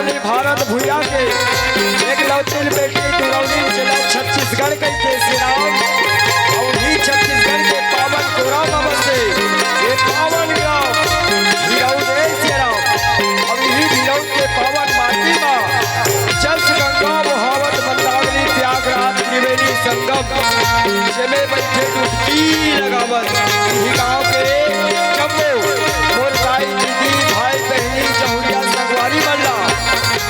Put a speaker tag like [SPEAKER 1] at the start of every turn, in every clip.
[SPEAKER 1] बसौली भारत भूया के एक लौतिल बेटी दुरौली जिला छत्तीसगढ़ के केसीराम और ही छत्तीसगढ़ के पावन कोरा बाबा से ये पावन गाँव भिरौदे सेराम और यही भिरौद के पावन माटी में जस गंगा मोहावत मंदावली त्यागराज त्रिवेणी संगम जेमे बैठे डुबकी लगावत यही गाँव के कम्बो मोर भाई दीदी भाई बहनी चहुरिया संगवारी मल्ला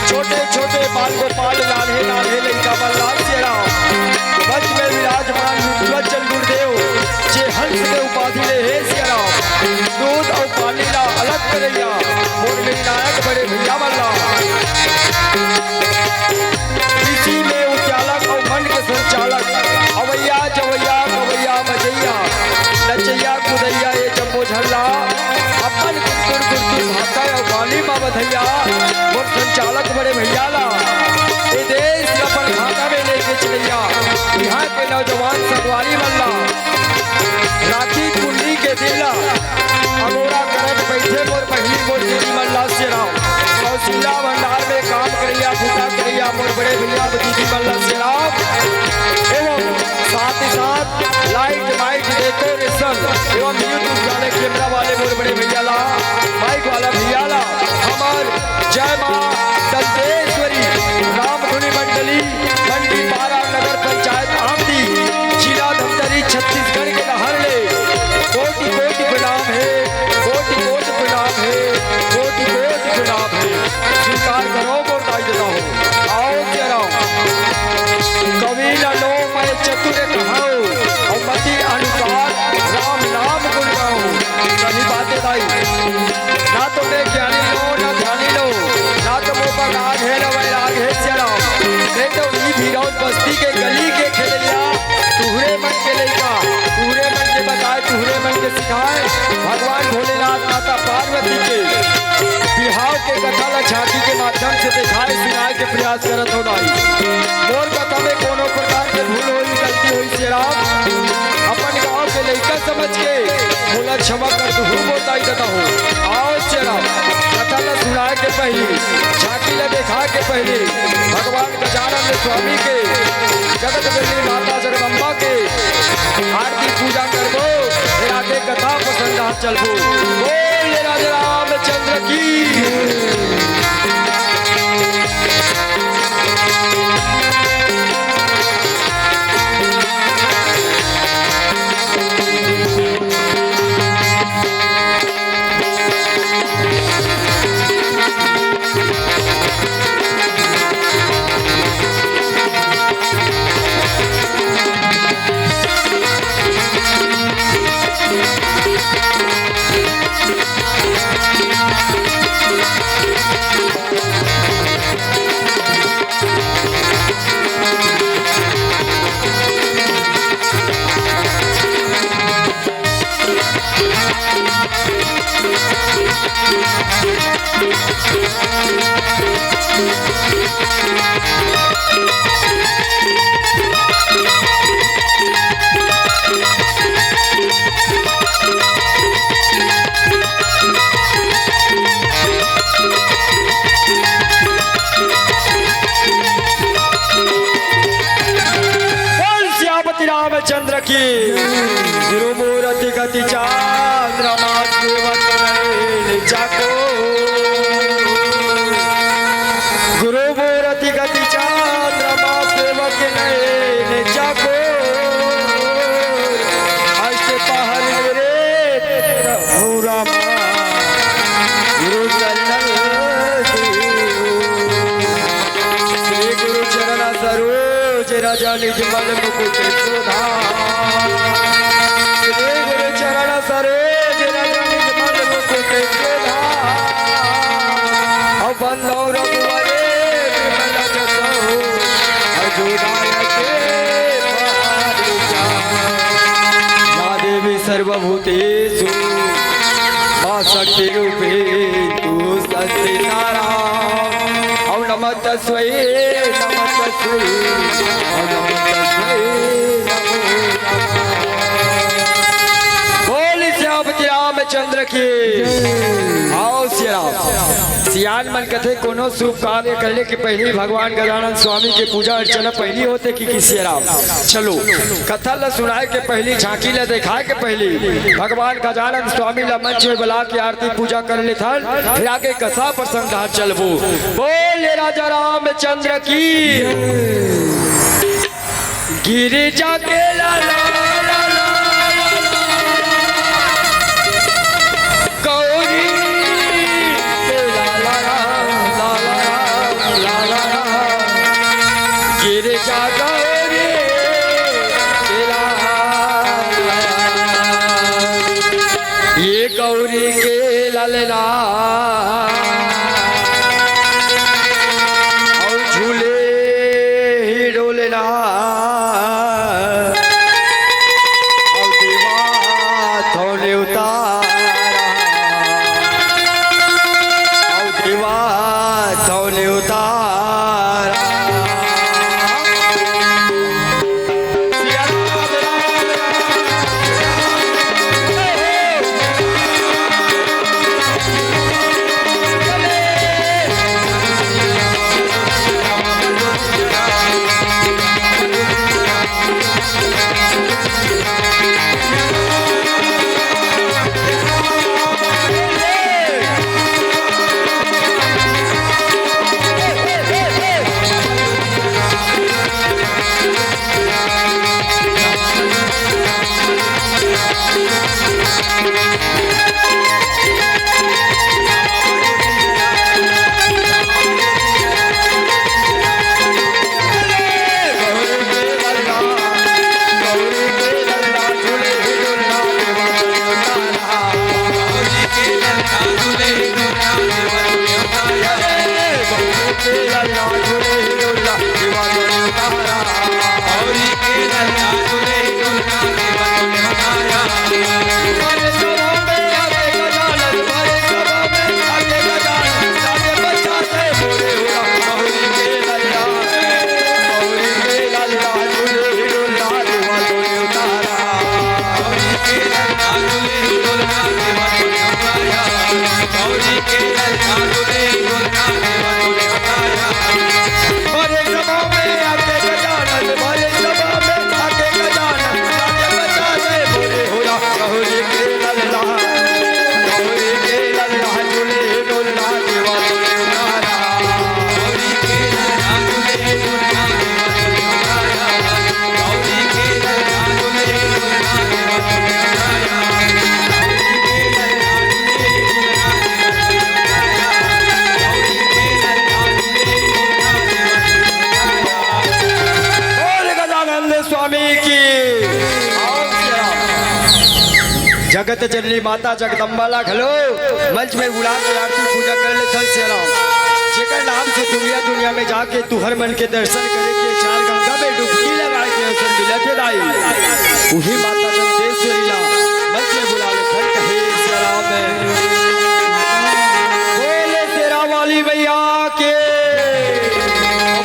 [SPEAKER 1] छोटे छोटे बाल गोपाल लाले लाले लड़का मल्ला सेरा बच में विराजमान विध्वजन गुरुदेव जे हंस के उपाधि ले हे सेरा दूध और पानी ला अलग करैया मोर नायक बड़े भैया मल्ला इसी में उजालक और मन के संचालक अवैया जवैया कवैया बजैया नचैया कुदैया ये जम्बो झल्ला अपन कुकुर कुकुर भाता और बाली माँ बधैया मोर संचालक बड़े भैया ला ये देश अपन खाता में लेके चलैया यहाँ के नौजवान संगवारी मल्ला राखी कुंडी के दिला अगोरा करत बैठे मोर बहनी मोर दीदी मल्ला से राम कौशिला भंडार में काम करैया फूटा करैया मोर बड़े भैया दीदी मल्ला से राम एवं साथ ही साथ लाइट माइट डेकोरेशन एवं यूट्यूब वाले कैमरा वाले मोर बड़े भैया ला माइक वाला भैया ला हमार जय माँ दंतेश्वरी रामधुनी मंडली मंडी पारा नगर पंचायत आमदी जिला धमतरी छत्तीसगढ़ के लहर ले कोटि कोटि प्रणाम है कोटि कोटि प्रणाम है कोटि कोटि प्रणाम है स्वीकार करो मोर दाई देता हूँ आओ जरा कवि लो मैं चतुर कहाओ और मति अनुसार राम नाम गुण गाओ सभी बातें दाई ना तो मैं ज्ञानी लो ना ध्यानी लो ना तो वो पर आग है ना वह आग है जरा नहीं तो ये भीरौद बस्ती के गली के खेलिया तुहरे मन के लड़का तुहरे मन के बताए तुहरे मन के सिखाए भगवान भोलेनाथ माता पार्वती के बिहाव के कथा ला झांकी के माध्यम से दिखाए सुनाए के प्रयास करत हो दाई मोर कथा में कोनो प्रकार के भूल हुई गलती हुई से राम अपन गाँव के लड़का समझ के बोला क्षमा कर दू बोलता ही देता हूँ आओ चेरा कथा ला सुनाए के पहले झांकी ला देखा के पहले भगवान गजानन स्वामी के जगत जननी माता जगदम्बा के आरती पूजा कर दो फिर आगे कथा पसंद आ चल बो बोल राजा रामचंद्र की रामचंद्र की गुरुमूर्ति गति चांद्रमा जाको गुरुमूर्ति गति चांद्रमा सेवक नयन जाको अष्ट पहर मेरे रामा गुरु चरण श्री गुरु चरण सरोज राजा निज मन मुकुट श्री गुरु चरण सरोज राजा निज मन मुकुट बंधो रघुवरे विमल जसो या देवी सर्वभूतेषु मा शक्ति रूपे तु सत्यनारायण और नमः तस्मै नमः तस्मै नमः तस्मै बोल श्यामति राम रामचंद्र की। आओ श्री राम। सियान मन कथे कोनो शुभ कार्य करने के पहले भगवान गजानन स्वामी के पूजा अर्चना पहली होते कि श्री राम। चलो कथा ल सुनाए के पहली, झांकी ल दिखाए के पहली भगवान गजानन स्वामी ला मंच में बुला के आरती पूजा कर ले थन, फिर आगे कथा प्रसंग चलबो। बोल राजा रामचंद्र की। गिरिजा के लाला गौरी के लाला गिरिजा गौरी के लाला, ये गौरी के ललना और झूले ही डोलना और देवा थोने उतारा और देवा थोने उतारा। जगत जननी माता जगदम्बा ला घलो मंच में बुला के आरती पूजा कर ले थल से राम। जेकर नाम से दुनिया दुनिया में जाके तू हर मन के दर्शन करे के चार गंगा में डुबकी लगा के अवसर मिलत दाई। वही माता चंदेश्वरी ला मंच में बुला ले थल कहे से राम। बोले तेरा वाली मैया के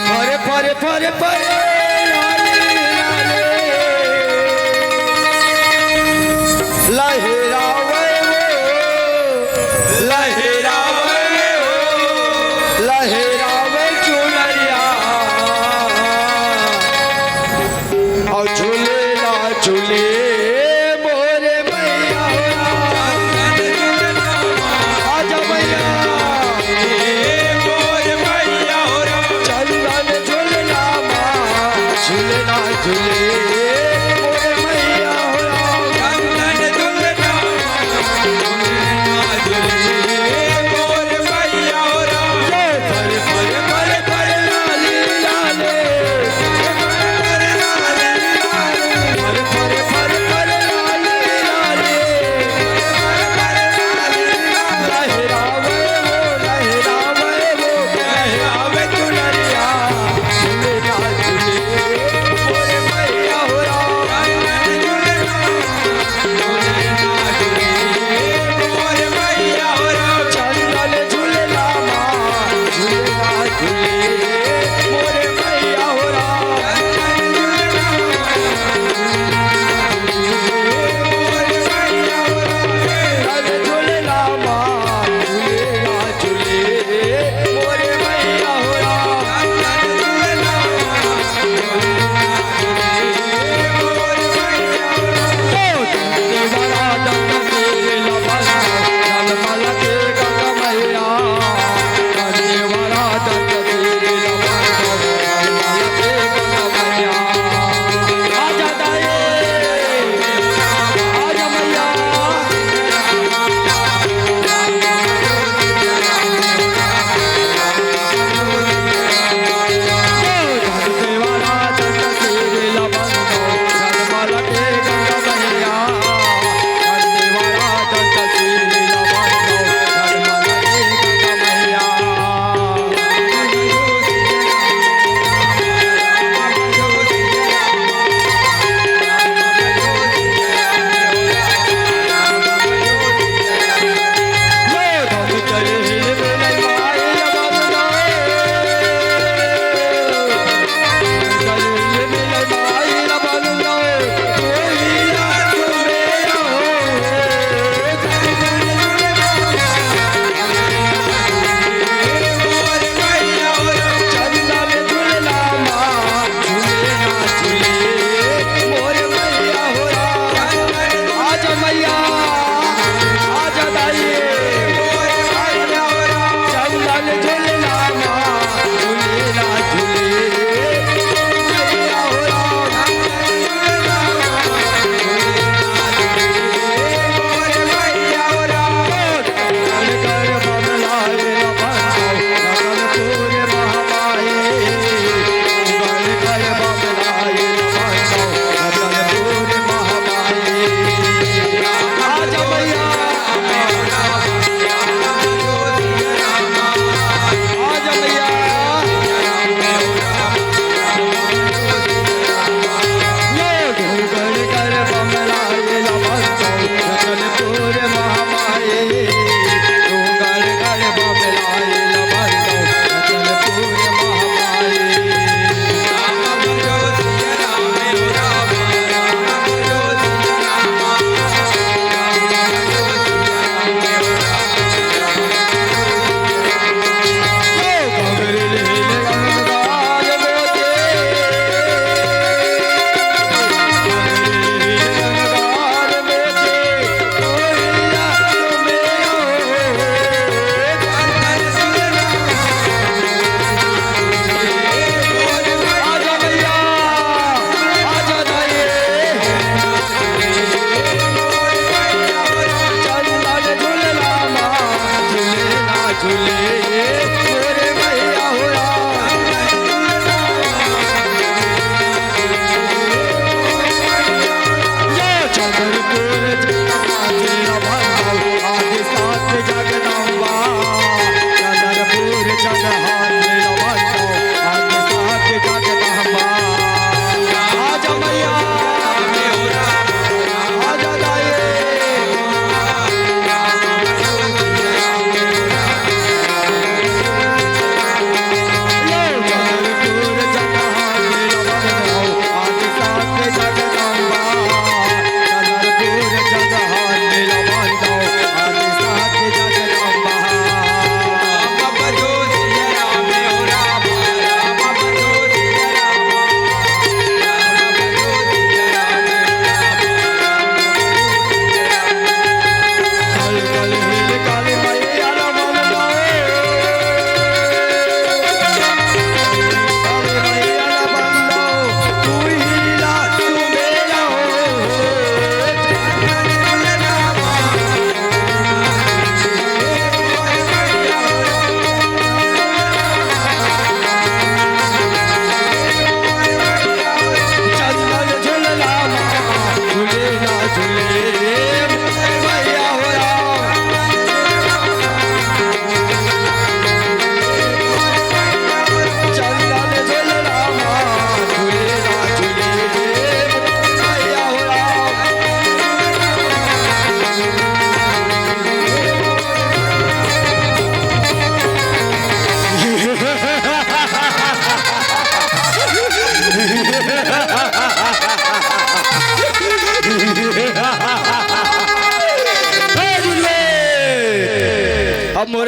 [SPEAKER 1] फरे फरे फरे फरे लहरावे चुनरिया और झूले ना झूले मोरे मैया। आजा मैया मोरे मैया चंदन झूलना झूलना झूले मोरे मैया। चंदन झूलना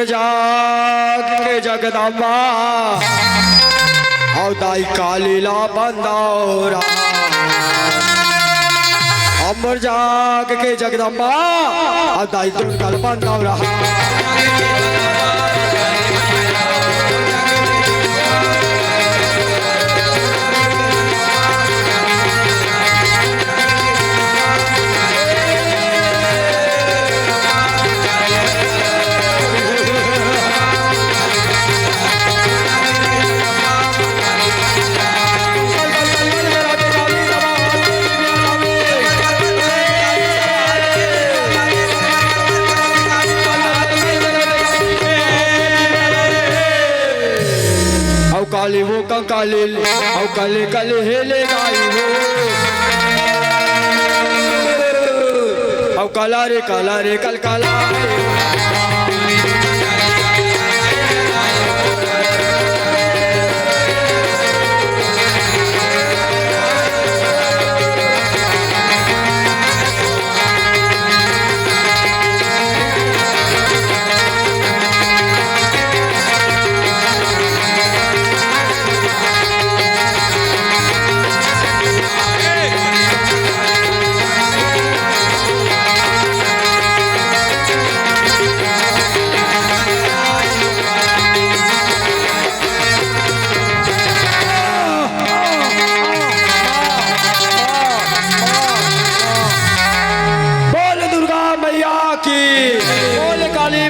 [SPEAKER 1] अमर जाग के जगदम्बा और दाई कालीला बंदौरा अमर जाग के जगदम्बा और दाई दुर्गा बंदौरा काली वो कंकाली औ काले काले हेले गाई हो औ काला रे कल काला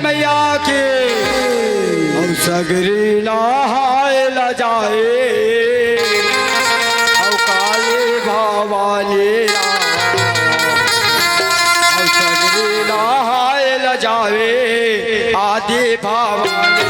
[SPEAKER 1] मैया की और सगरी नहाए ल जाए और काली भवानी और सगरी नहाए ल जाए आदि भवानी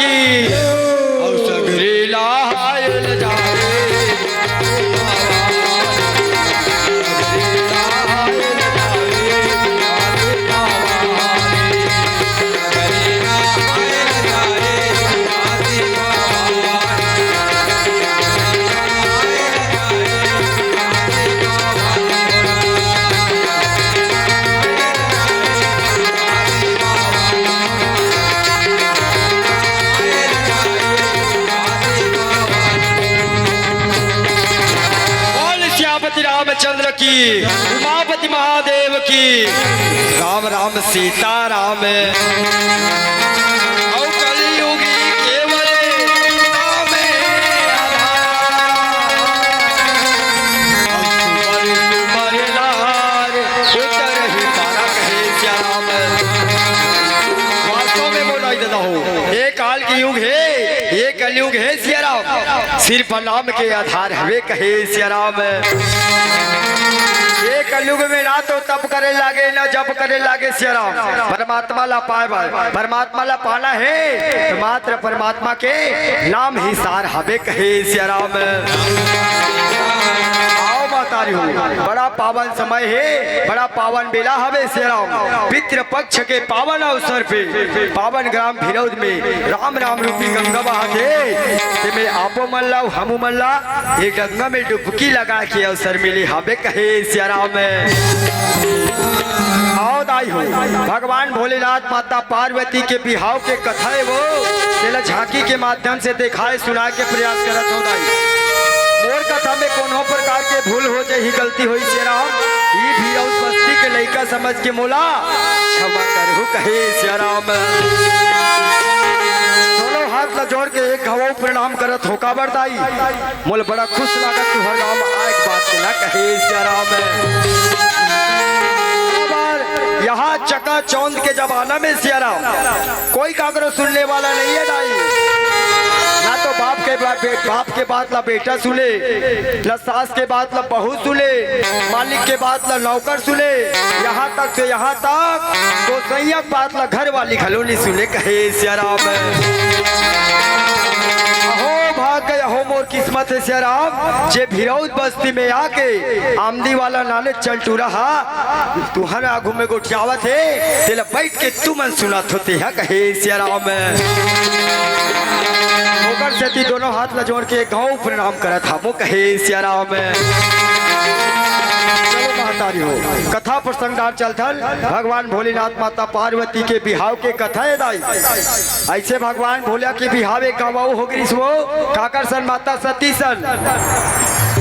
[SPEAKER 1] और सगरी लाए ल जाए रामचंद्र की उमापति महादेव की राम राम सीता राम और कलयुगी केवल नाम आधार लार उतर ही तारा कहे श्याम वास्तव में बोला देता हूँ ये काल की युग है ये कलयुग है सिया राम सिर्फ नाम के आधार हवे कहे सिया राम ये कलयुग में ना तो तप करे लागे ना जप करे लागे सिया राम परमात्मा ला पाए परमात्मा ला पाना है तो मात्र परमात्मा के नाम ही सार हवे कहे सिया राम आओ मातारी हो बड़ा पावन समय है बड़ा पावन बेला हवे सिया राम पितृ पक्ष के पावन अवसर पे पावन ग्राम भिरौद में राम राम रूपी गंगा बहा के में आपो मल्ला हमू मल्ला ये गंगा में डुबकी लगा के अवसर मिले हवे कहे सिया राम आओ दाई हो भगवान भोलेनाथ माता पार्वती के बिहाव के कथा है वो तेला झांकी के माध्यम से दिखाए सुनाए के प्रयास करत हो दाई मोर कथा में कोनो प्रकार के भूल हो जाए ही गलती हुई सिया राम ये भी उस बस्ती के लड़का समझ के मोला क्षमा करहु कहे सिया राम दोनों हाथ ला जोड़ के एक घाव प्रणाम करत होका बरदाई मोल बड़ा खुश लागत तू हर गाँव आए न कहे सिया राम। यहाँ चका चौंध के जमाना में सिया राम कोई कागरो सुनने वाला नहीं है दाई। ना तो बाप के बात ला बेटा सुने, न सास के बात ला बहू सुने, मालिक के बात ला नौकर सुने, यहाँ तक तो सैयक बात ला घर वाली खलोनी सुने कहे सिया राम। अहो भाग अहो मोर किस्मत है सिया राम, जे भिरौद बस्ती में आके आमदी वाला नाले चल टू रहा तुहर आगू में गोठियावत है तेला बैठ के तू मन सुनात होते है कहे सिया राम। होकर से ती दोनों हाथ लजोड़ के गाँव प्रणाम करत हमो कहे सिया राम। चलो महतारी हो कथा प्रसंग चलथल भगवान भोलेनाथ माता पार्वती के बिहाव के कथा है दाई। ऐसे भगवान भोला के बिहावे कमाऊ हो गई वो काकर सन माता सती सन।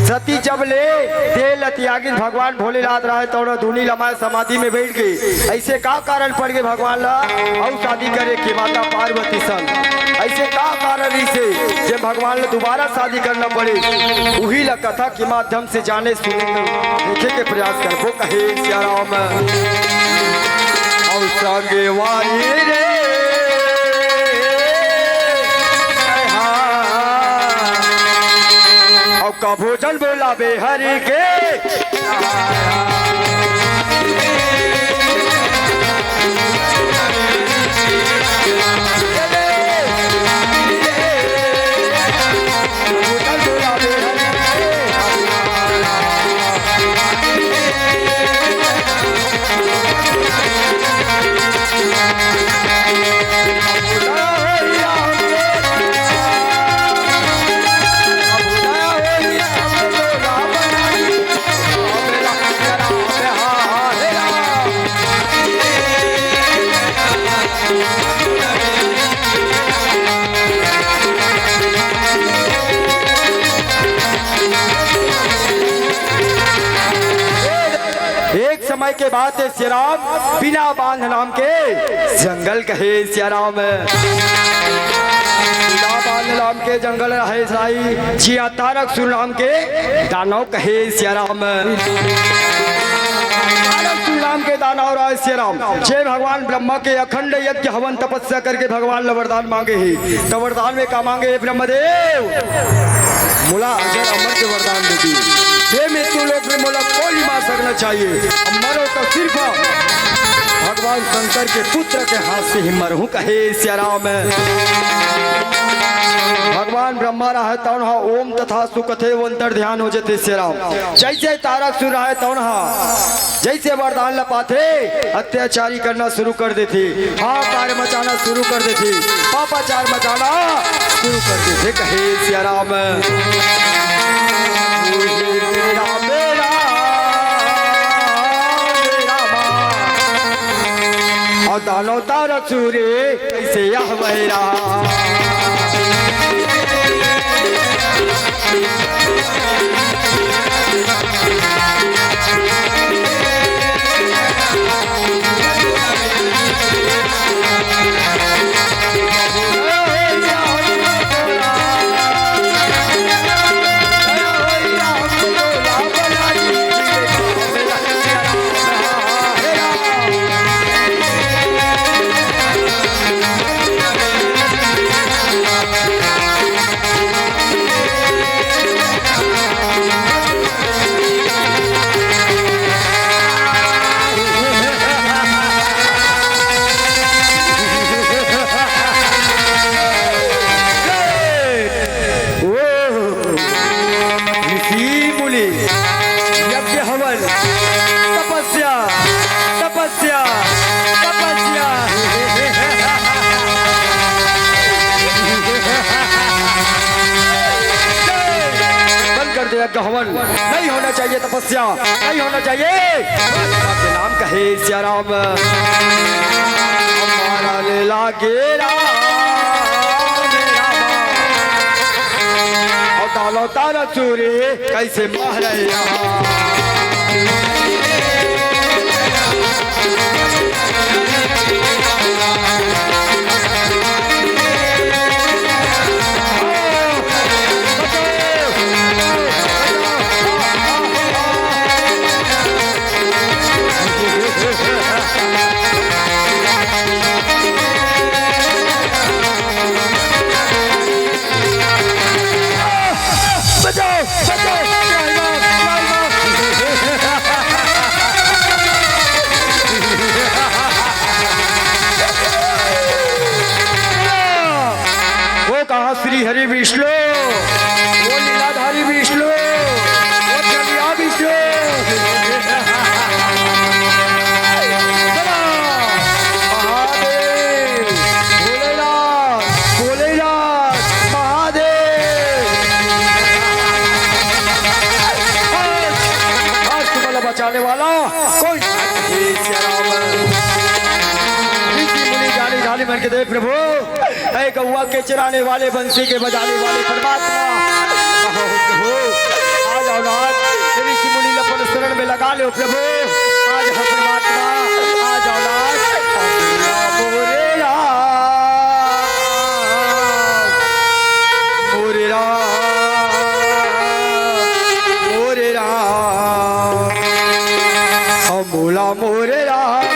[SPEAKER 1] सती जब ले तेल त्यागी भगवान भोलेनाथ रहे तो धुनी लमाए समाधि में बैठ गई। ऐसे का कारण पड़ गए भगवान ला और शादी करे के माता पार्वती सन। ऐसे का कारण इसे जब भगवान ने दोबारा शादी करना पड़े वही ला कथा के माध्यम से जाने सुने देखे के प्रयास करबो कहे सिया राम। और संगे वाली रे और का भोजन बोला बेहरी के समय के बाद सिया राम बिना बांध नाम के जंगल कहे सिया राम। बिना बांध नाम के जंगल रहे साई जिया तारक सुर नाम के दानव कहे सिया राम। नाम के दानव राय सिया राम जे भगवान ब्रह्मा के अखंड यज्ञ हवन तपस्या करके भगवान ने वरदान मांगे ही तो वरदान में का मांगे ब्रह्मदेव मुला अजर अमर के वरदान देती में तू लोग में मोला कोई मार सकना चाहिए मरो तो सिर्फ भगवान शंकर के पुत्र के हाथ से ही मरहूं कहे सिया राम। भगवान ब्रह्मा रहा तौन ओम तथा सुकथे अंतर ध्यान हो जाते सिया राम। जैसे तारक सुर रहा तौन जैसे वरदान लपाते अत्याचारी करना शुरू कर देती हाहाकार मचाना शुरू कर देती पापाचार मचाना शुरू कर देते कहे सिया राम। और दानो तारक सूरे ऐसे यह बहरा हवन नहीं होना चाहिए तपस्या नहीं होना चाहिए आपके नाम कहे सिया राम। हमारा लीला गेरा और तालो तारा चूरी कैसे माह रहे बन के दे प्रभु। ऐ गौआ के चराने वाले, बंसी के बजाने वाले परमात्मा प्रभु, आज औलाद ऋषि मुनि अपन शरण में लगा लो प्रभु। आज है परमात्मा, आज औलाद मोरे राम, मोरे राम, मोरे राम, मोला मोरे राम।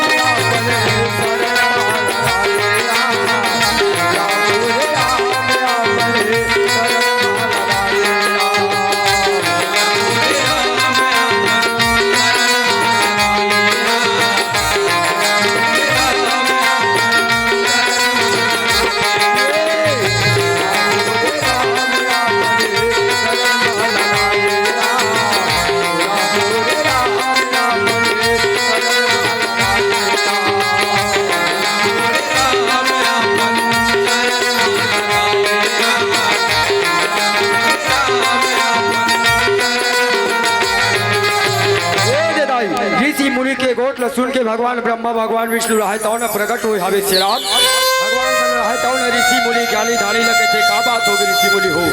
[SPEAKER 1] सुन के भगवान ब्रह्मा भगवान विष्णु रहे तो न प्रकट हुए हवे श्री राम। भगवान मन रहे तो न ऋषि मुनि ज्ञानी धानी लगे थे। का बात होगी ऋषि मुनि हो,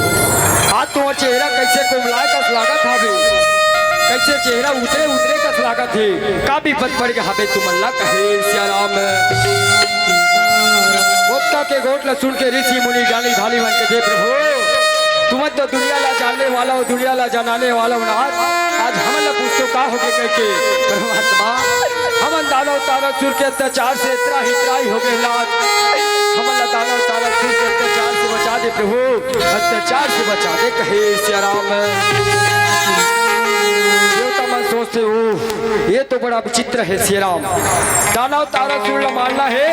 [SPEAKER 1] आज तो चेहरा कैसे कोमलाए कस लागत हवे, कैसे चेहरा उतरे उतरे कस लागत है। का विपद पड़ गया हवे तुम अल्लाह कहे श्री राम। गोप्ता के गोट ल सुन के ऋषि मुनि ज्ञानी धानी बन के थे प्रभु, तुम तो दुनिया ला जानने वाला हो, दुनिया ला जनाने वाला हो। आज हम लोग पूछो का हो गए कहके परमात्मा, हमन दानव तारा सुर के अत्याचार से इतना ही त्राही हो गए लाद। हमन दानव तारा सुर के अत्याचार से बचा दे प्रभु, अत्याचार से बचा दे कहे श्री राम। देवता मन सोचते हो ये तो बड़ा विचित्र है श्री राम। दानव तारा सुर मानना है,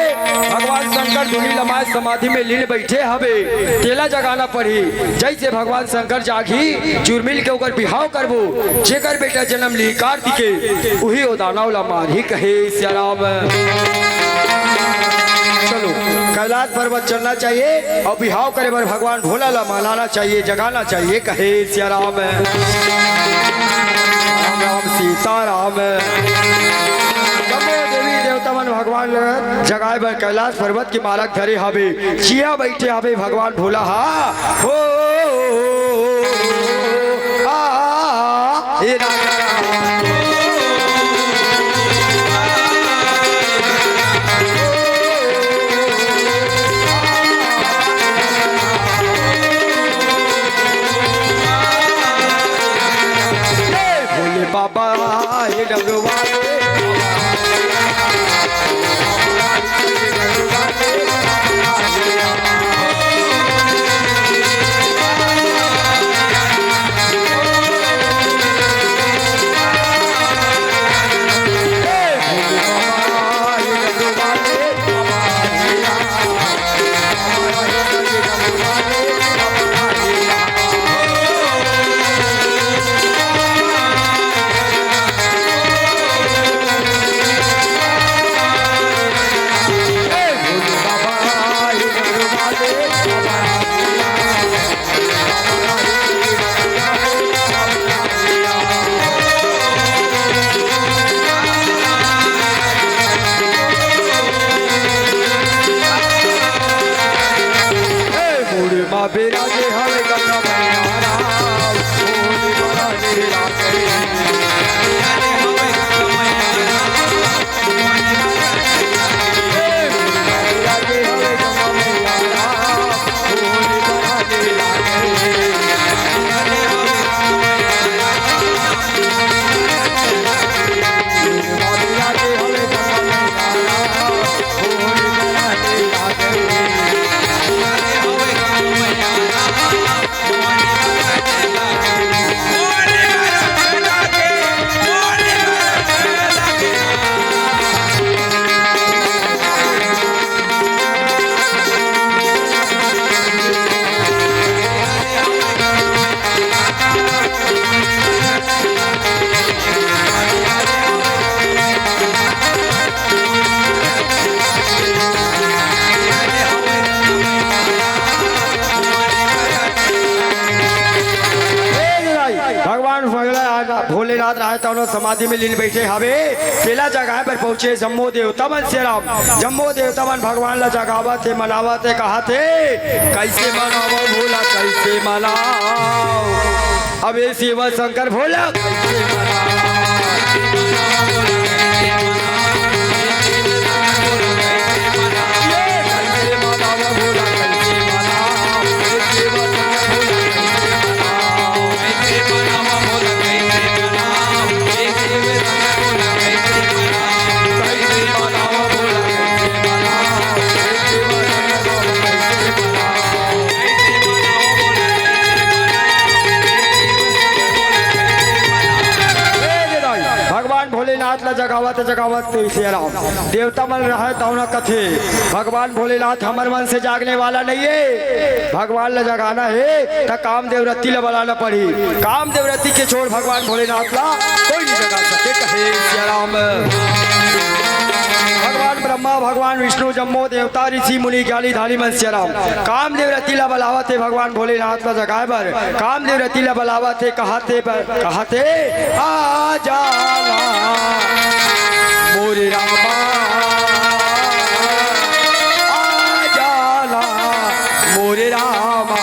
[SPEAKER 1] भगवान शंकर धुनी लमाए समाधि में लीन बैठे हवे, तेला जगाना पड़ी। जैसे भगवान शंकर जागी चुरमिल के ऊपर बिहाव करबो, जेकर बेटा जन्म ली कार्तिके वही ओ दानव ला मारी कहे श्री राम। चलो कैलाश पर्वत चलना चाहिए और बिहाव करे बर भगवान भोला ला मनाना चाहिए, जगाना चाहिए कहे श्री राम। राम राम सीताराम। देवी देवता मन भगवान जगाए बर कैलाश पर्वत की मालक धरे हवे, चिया बैठे हवे भगवान भोला हा हो हे राजा भोले बाबा हे डगवा भोलेनाथ रहे तौनो समाधि में लीन बैठे हवे पहला जगह पर पहुंचे जम्मो देवता मन से राम जम्मो देवता मन भगवान ला जगावत थे मनावत थे कहा थे कैसे मनाओ भोला कैसे मनाओ अबे शिव शंकर भोला कैसे भोलेनाथ ला जगावत जगावत राम देवता मन रहे तो न कथे भगवान भोलेनाथ हमर मन से जागने वाला नहीं है भगवान ला जगाना है तो कामदेव रत्ती ला बुलाना पड़ी कामदेव रत्ती के छोड़ भगवान भोलेनाथ ला कोई नहीं जगा सके कहे सिया राम भगवान ब्रह्मा भगवान विष्णु जम्मो देवता ऋषि मुनि ज्ञानी धानी मन सिया राम कामदेव रत्ती ला बुलावत है भगवान भोलेनाथ ला जगाए बर कामदेव रत्ती ला बुलावत है कहते आ जाला मोरे रामा आ जाला मोरे रामा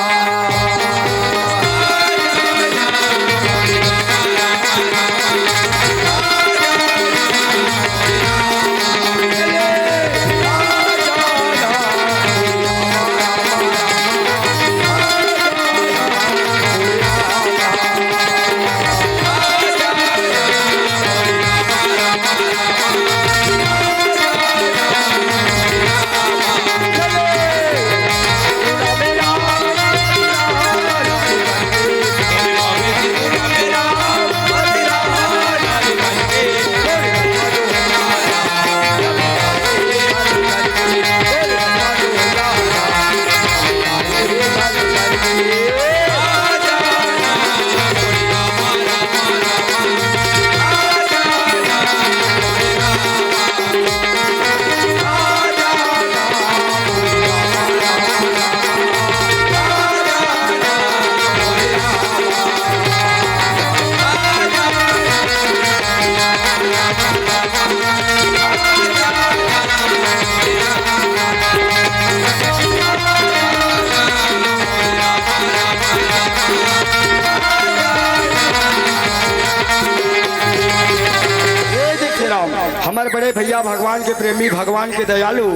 [SPEAKER 1] हमारे बड़े भैया भगवान के प्रेमी भगवान के दयालु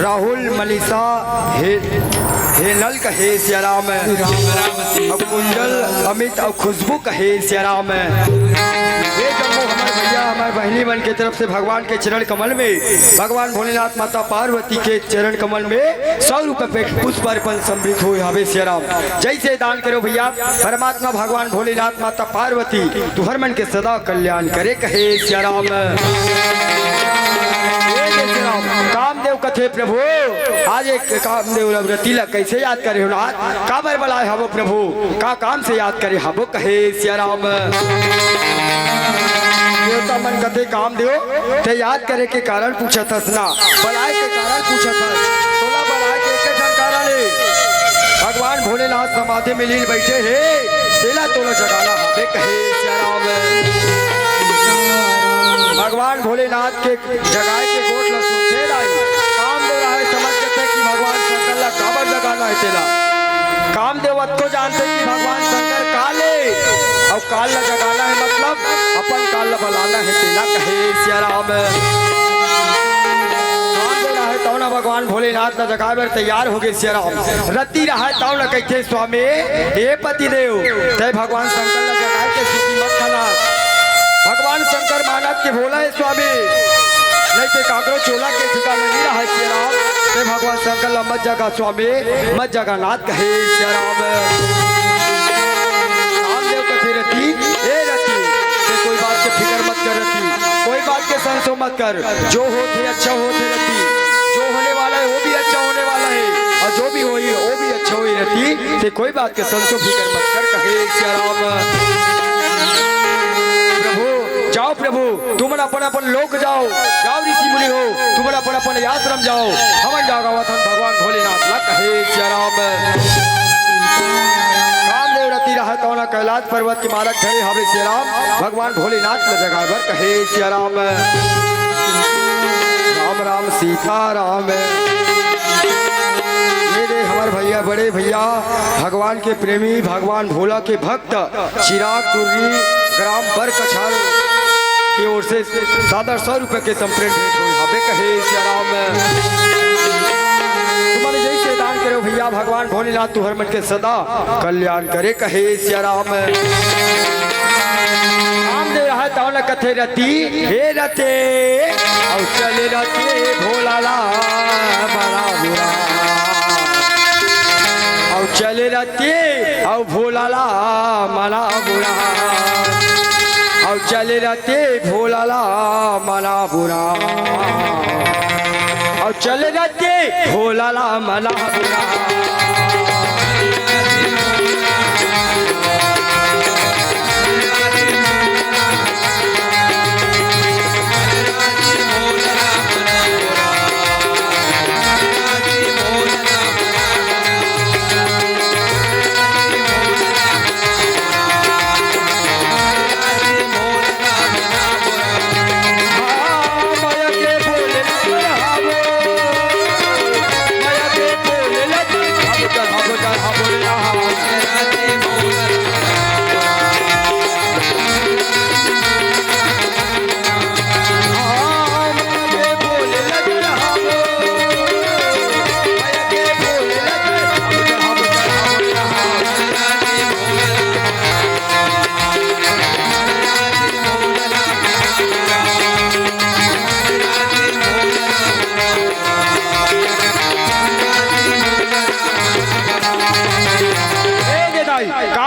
[SPEAKER 1] राहुल मनीषा हेनल कहे सिया राम अब कुंजल अमित और खुशबू कहे सिया राम ये जम्मू हमारे भैया हमारे बहनी मन के तरफ से भगवान के चरण कमल में भगवान भोलेनाथ माता पार्वती के चरण कमल में 100 रुपए पे पुष्प अर्पण समृद्ध हो हवे सिया राम जैसे दान करो भैया परमात्मा भगवान भोलेनाथ माता पार्वती तुहर मन के सदा कल्याण करे कहे सिया राम कामदेव कथे प्रभु आज एक कामदेव रवरती ला कैसे याद करे हो नाथ काबर बलाए हवो प्रभु का काम से याद करे हवो कहे सिया राम देवता मन कथे कामदेव ते याद करे के कारण पूछा था ना बलाए के कारण पूछा था 16 बलाए के एक झंकारा ले भगवान भोलेनाथ समाधि में लीन बैठे है तेला तोला जगाना हवे कहे सिया राम भगवान भोलेनाथ के जगाए के गोट ला सुनते राई कामदेव रहे समझते थे कि भगवान शंकर ला काबर जगाना है तेला कामदेव तो जानते कि भगवान शंकर काले और काल ला जगाना है मतलब अपन काल ला बुलाना है तेला कहे सिया राम कामदेव रहे तो ना भगवान भोलेनाथ ला जगाए बर तैयार हो गए सिया राम रत्ती रहे तो ना कहते स्वामी हे पति देव ते भगवान शंकर ला जगाए के सुखी मत खाना भगवान शंकर मानत के भोला है स्वामी नहीं तो काकरो चोला के ठिकाने नहीं रहा सिया राम ते भगवान शंकर ला मत जगा स्वामी मत जगा नाथ कहे सिया राम कामदेव कथे रती ए रती ते कोई बात के फिक्र मत कर रती कोई बात के संशय मत कर जो होते अच्छा होते रती जो होने वाला है वो भी अच्छा होने वाला है और जो भी होई वो भी अच्छा होई रती ते कोई बात के संशय फिक्र मत कर कहे सिया राम जाओ प्रभु तुम अपन अपन लोक जाओ जाओ ऋषि मुनि हो तुम अपन अपन आश्रम जाओ हमन जाओ भगवान भोलेनाथ ला कहे सिया राम कामदेव रति रहे रहा तो ना कैलाश पर्वत के मालक खड़े हवे सिया राम भगवान भोलेनाथ ने जगह पर कहे सिया राम राम राम सीता राम। मेरे हमारे भैया बड़े भैया भगवान के प्रेमी भगवान भोला के भक्त चिराग तुर्री ग्राम बर कछार की ओर से 700 रुपए के संप्रेम भेंट हुई हमें कहे सिया राम तुम्हारे जैसे दान करो भैया भगवान भोलेनाथ तू हर मन के सदा कल्याण करे कहे सिया राम। नाम दे रहा तो न कथे रती हे रते और चले रते भोला ला बड़ा बुरा और चले रते और भोला ला मना बुरा और चले रहते भोला ला मना बुरा और चले रहते भोला ला मना बुरा।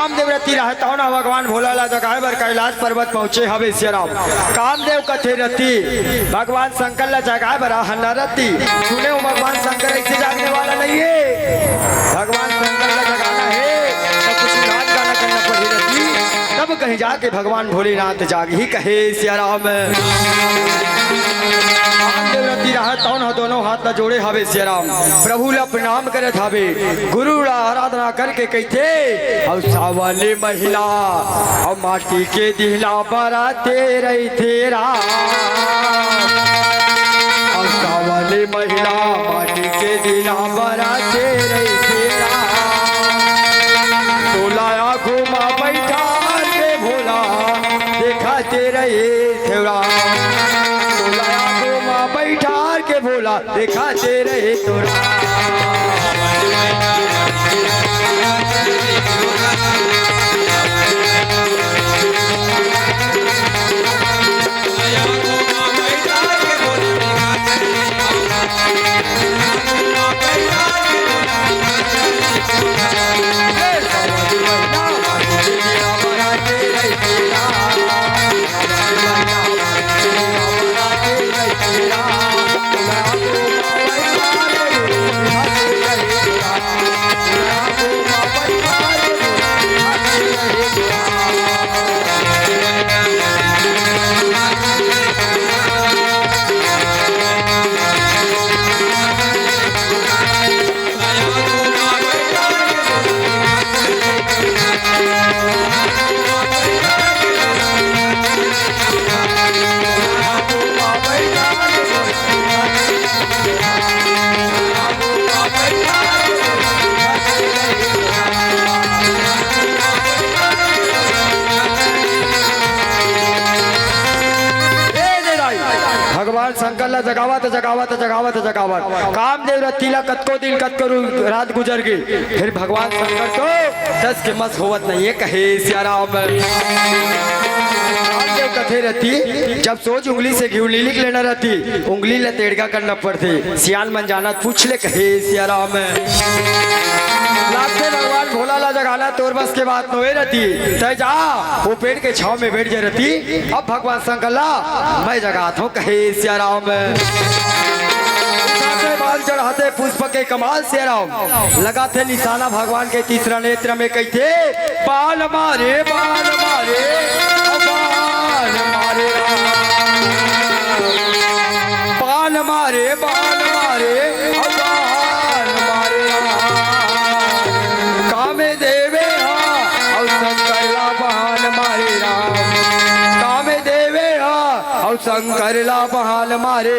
[SPEAKER 1] भगवान भोला ला जगह पर कैलाश पर्वत पहुंचे हवे सिया राम कामदेव कथे रती भगवान शंकर ला जगह पर हन्ना रती सुने हो भगवान शंकर ऐसे जागने वाला नहीं है भगवान शंकर ला जगाना है तो कुछ नाच गाना करना पड़ी रती तब कहीं जाके भगवान भोलेनाथ जाग ही कहे सिया राम। कामदेव रती रहा तौन हो दोनों हाथ न जोड़े हवे सिया राम प्रभु ला प्रणाम करत हवे गुरु ला आराधना करके कहते और सावले महिला और माटी के दिहला बराते रही तेरा और सावले महिला माटी के दिहला बराते रही तेरा तोलाया घुमा बैठा के भोला देखाते रहे तेरा तोलाया घुमा बैठा के भोला देखाते रहे तोरा। शंकर ला जगावत जगावत जगावत जगावत कामदेव रतीला कतको दिन कतको रात गुजर गई फिर भगवान शंकर तो 10 के मस होवत नहीं है कहे सिया राम। कामदेव कथे रहती जब सोच उंगली से घी लिख लेना रहती उंगली ले तेड़गा करना पड़ती सियाल मन जाना पूछ ले कहे सिया राम। लाते भगवान भोला ला जगाना तोर बस के बात नोए रहती तय जा वो पेड़ के छाव में बैठ जा रहती अब भगवान शंकर ला मैं जगाता हूँ कहे सिया राम। बाल चढ़ाते पुष्प के कमाल से राम लगाते निशाना भगवान के तीसरा नेत्र में कहते बाल मारे बाल मारे बाल मारे बाल मारे बाल मारे बाल मारे कामे देवे और शंकर ला बहाल मारे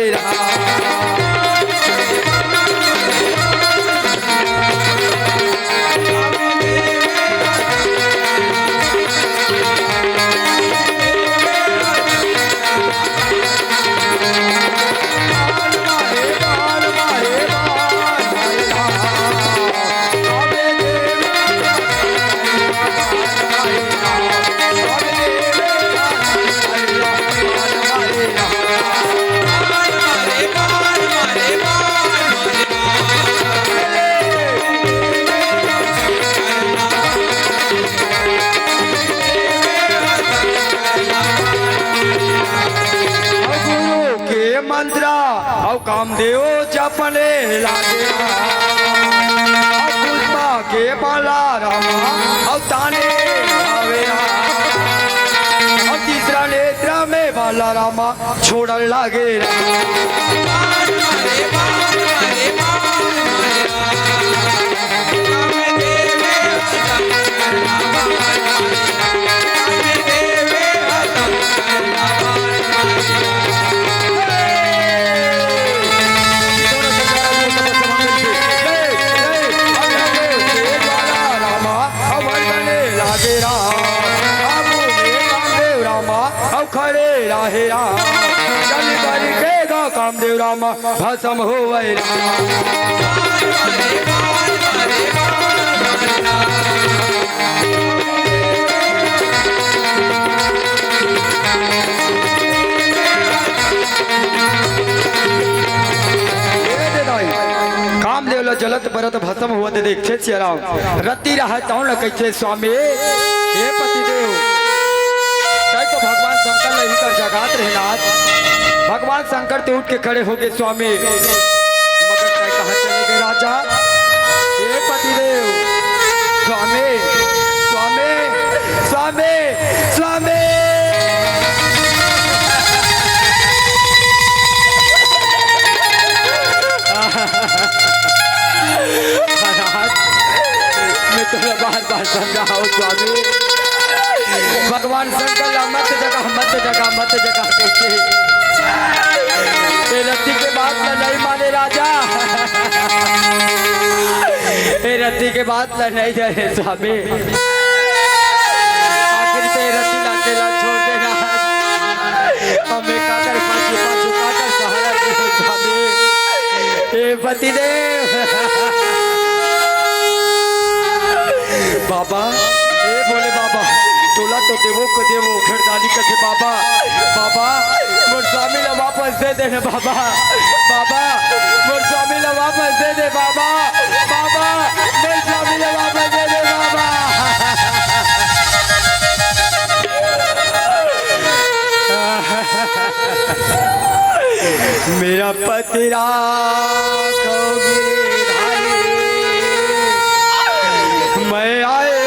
[SPEAKER 1] मंत्रा और कामदेव जपने लागे पुष्पा के बाला रामा और ताने आवेरा और तीसरा नेत्र में बाला रामा छोड़न लागे खड़े राहे राम चल करके गा कामदेव रामा भस्म हो कामदेव लो जलत परत भस्म हुआ देखे राम रति रहा कैसे स्वामी हे पतिदेव तो भगवान शंकर नहीं कर जगात रहनाथ भगवान शंकर तो उठ के खड़े हो गए स्वामी मगर कहा चले गए राजा हे पतिदेव स्वामी स्वामी स्वामी स्वामी मैं तुम्हें बार बार समझाऊं स्वामी भगवान शंकर मत जगह कैसे रत्ती के बात में नहीं माने राजा रत्ती के बात में नहीं जाए स्वामी आखिर से रत्ती लाकेला छोड़ देना हमें काकर पाँचू काकर सहारा दे स्वामी हे पतिदेव बाबा हे बोले बाबा तोला तो देवो को देवो खरदानी करके बाबा बाबा मोर स्वामी ला वापस दे दे बाबा बाबा मोर स्वामी ला वापस दे दे बाबा बाबा मोर स्वामी ला वापस दे दे बाबा मेरा पति राखोगे मैं आए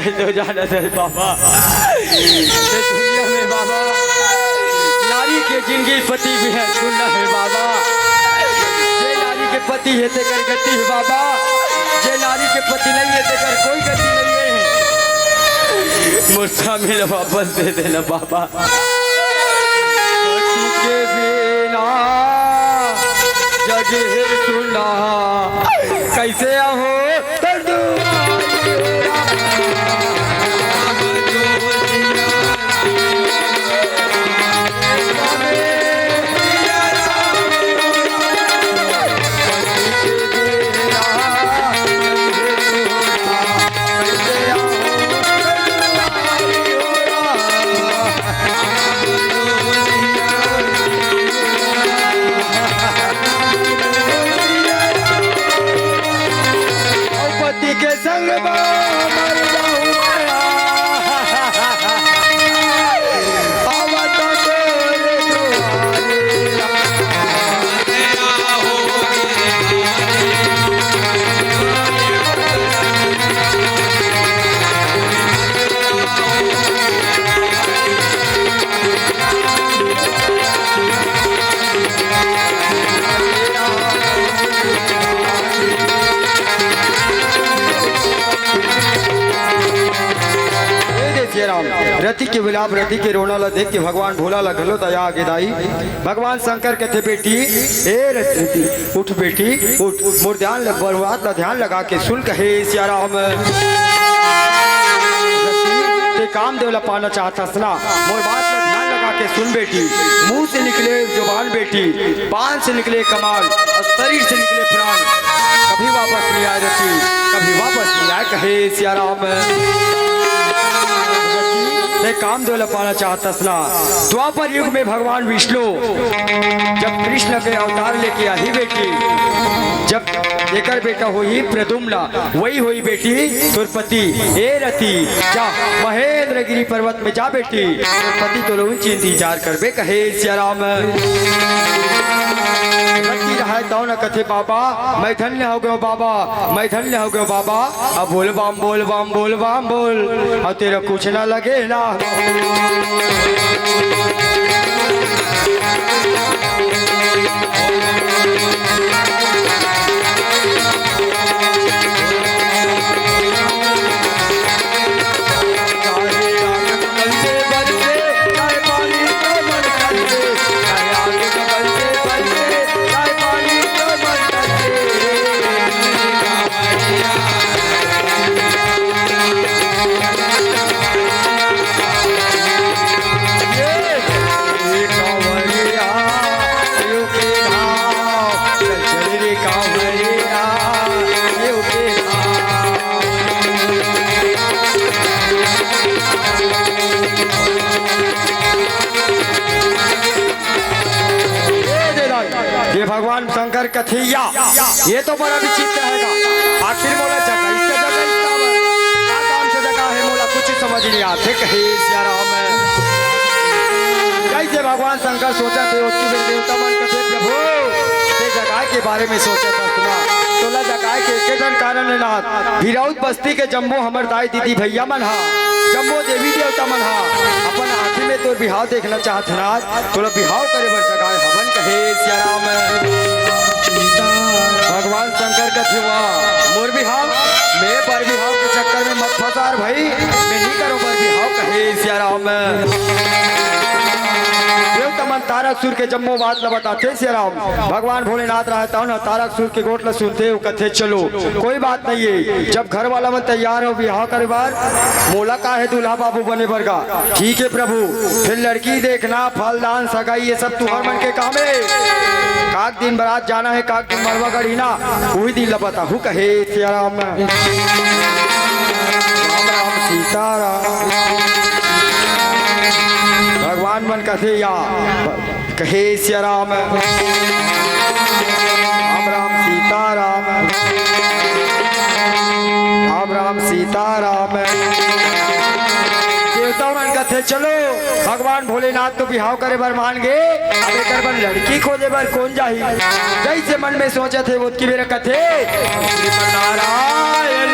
[SPEAKER 1] शरण तो जाना है बाबा दुनिया में बाबा नारी के जिंदगी पति भी है सुनना है बाबा जे नारी के पति है ते कर गति है बाबा जे नारी के पति नहीं है ते कर कोई गति नहीं है मुझसा मिल वापस दे देना बाबा के बिना जग सुना कैसे हो रति के विलाप रति के रोना ला देख के भगवान भोला ला गलो दया आगे दाई। भगवान शंकर कहते बेटी ए रति उठ बेटी उठ, मोर ध्यान लग बर्बाद ला ध्यान लगा के सुन कहे सिया राम। ते काम देवला पाना चाहता सना, मोर बात ला ध्यान लगा के सुन बेटी। मुंह से निकले जुबान बेटी, पान से निकले कमाल और शरीर से निकले प्राण, कभी वापस नहीं आए रति, कभी वापस नहीं आए कहे सिया राम। काम दो पाना चाहता सना। द्वापर युग में भगवान विष्णु जब कृष्ण के अवतार लेके आई बेटी, जब लेकर बेटा हुई प्रदुम्ना, वही हुई बेटी तुरपति। ए रति जा महेंद्र गिरी पर्वत में जा बेटी, तुरपति तो ऊंची इंतजार करबे कहे सिया राम। रति रहा तो न कथे बाबा मैं धन्य हो गयो बाबा, मैं धन्य हो गयो बाबा। अब बोल बाम बोल बाम बोल बाम बोल, और तेरा कुछ ना लगे ना। ये भगवान शंकर कथिया ये तो बड़ा विचित्र रहेगा। आखिर मोला जगह इसका जगह क्या काम से जगह है, मोला कुछ समझ नहीं आते कहे सिया राम। कैसे भगवान शंकर सोचा थे उसकी देवता मन कथे प्रभु ते जगह के बारे में सोचा था सुना। तोला जगह के जन कारण है नाथ भिराउत बस्ती के जम्बो हमर दाई दीदी भैया मन हा, जम्बो देवी देवता मन हा अपन आँखी में तोर बिहाव देखना चाहत नाथ, तोला बिहाव करे बर जगह हवन कहे सिया राम। भगवान शंकर का थिवा मोर बिहाव मैं पर बिहाव के चक्कर में मत फसार भाई, मैं नहीं करूं पर बिहाव कहे सिया राम। देवतमन तारकसुर के जम्मो बात ल बताते सिया राम। भगवान भोलेनाथ रहता हूँ ना तारकसुर के गोट ल सुनते हो कथे चलो कोई बात नहीं है। जब घर वाला में तैयार हो बिहाव करे बार मोला का है दूल्हा बाबू बने बरगा, ठीक है प्रभु फिर लड़की देखना फलदान सगाई ये सब तुहर मन के काम है। काक दिन बारात जाना है, काक दिन मरवा गढ़ी ना वही दिन ल बताहू कहे सिया राम। राम राम सीताराम भगवान मन कथे या कहे सिया राम। राम राम सीताराम राम राम सीताराम। देवता मन कथे चलो भगवान भोलेनाथ तो बिहाव करे बर मान गे, अब एक बार लड़की खोजे बर कौन जाही। जैसे मन में सोचे थे वो की मेरा कथे नारायण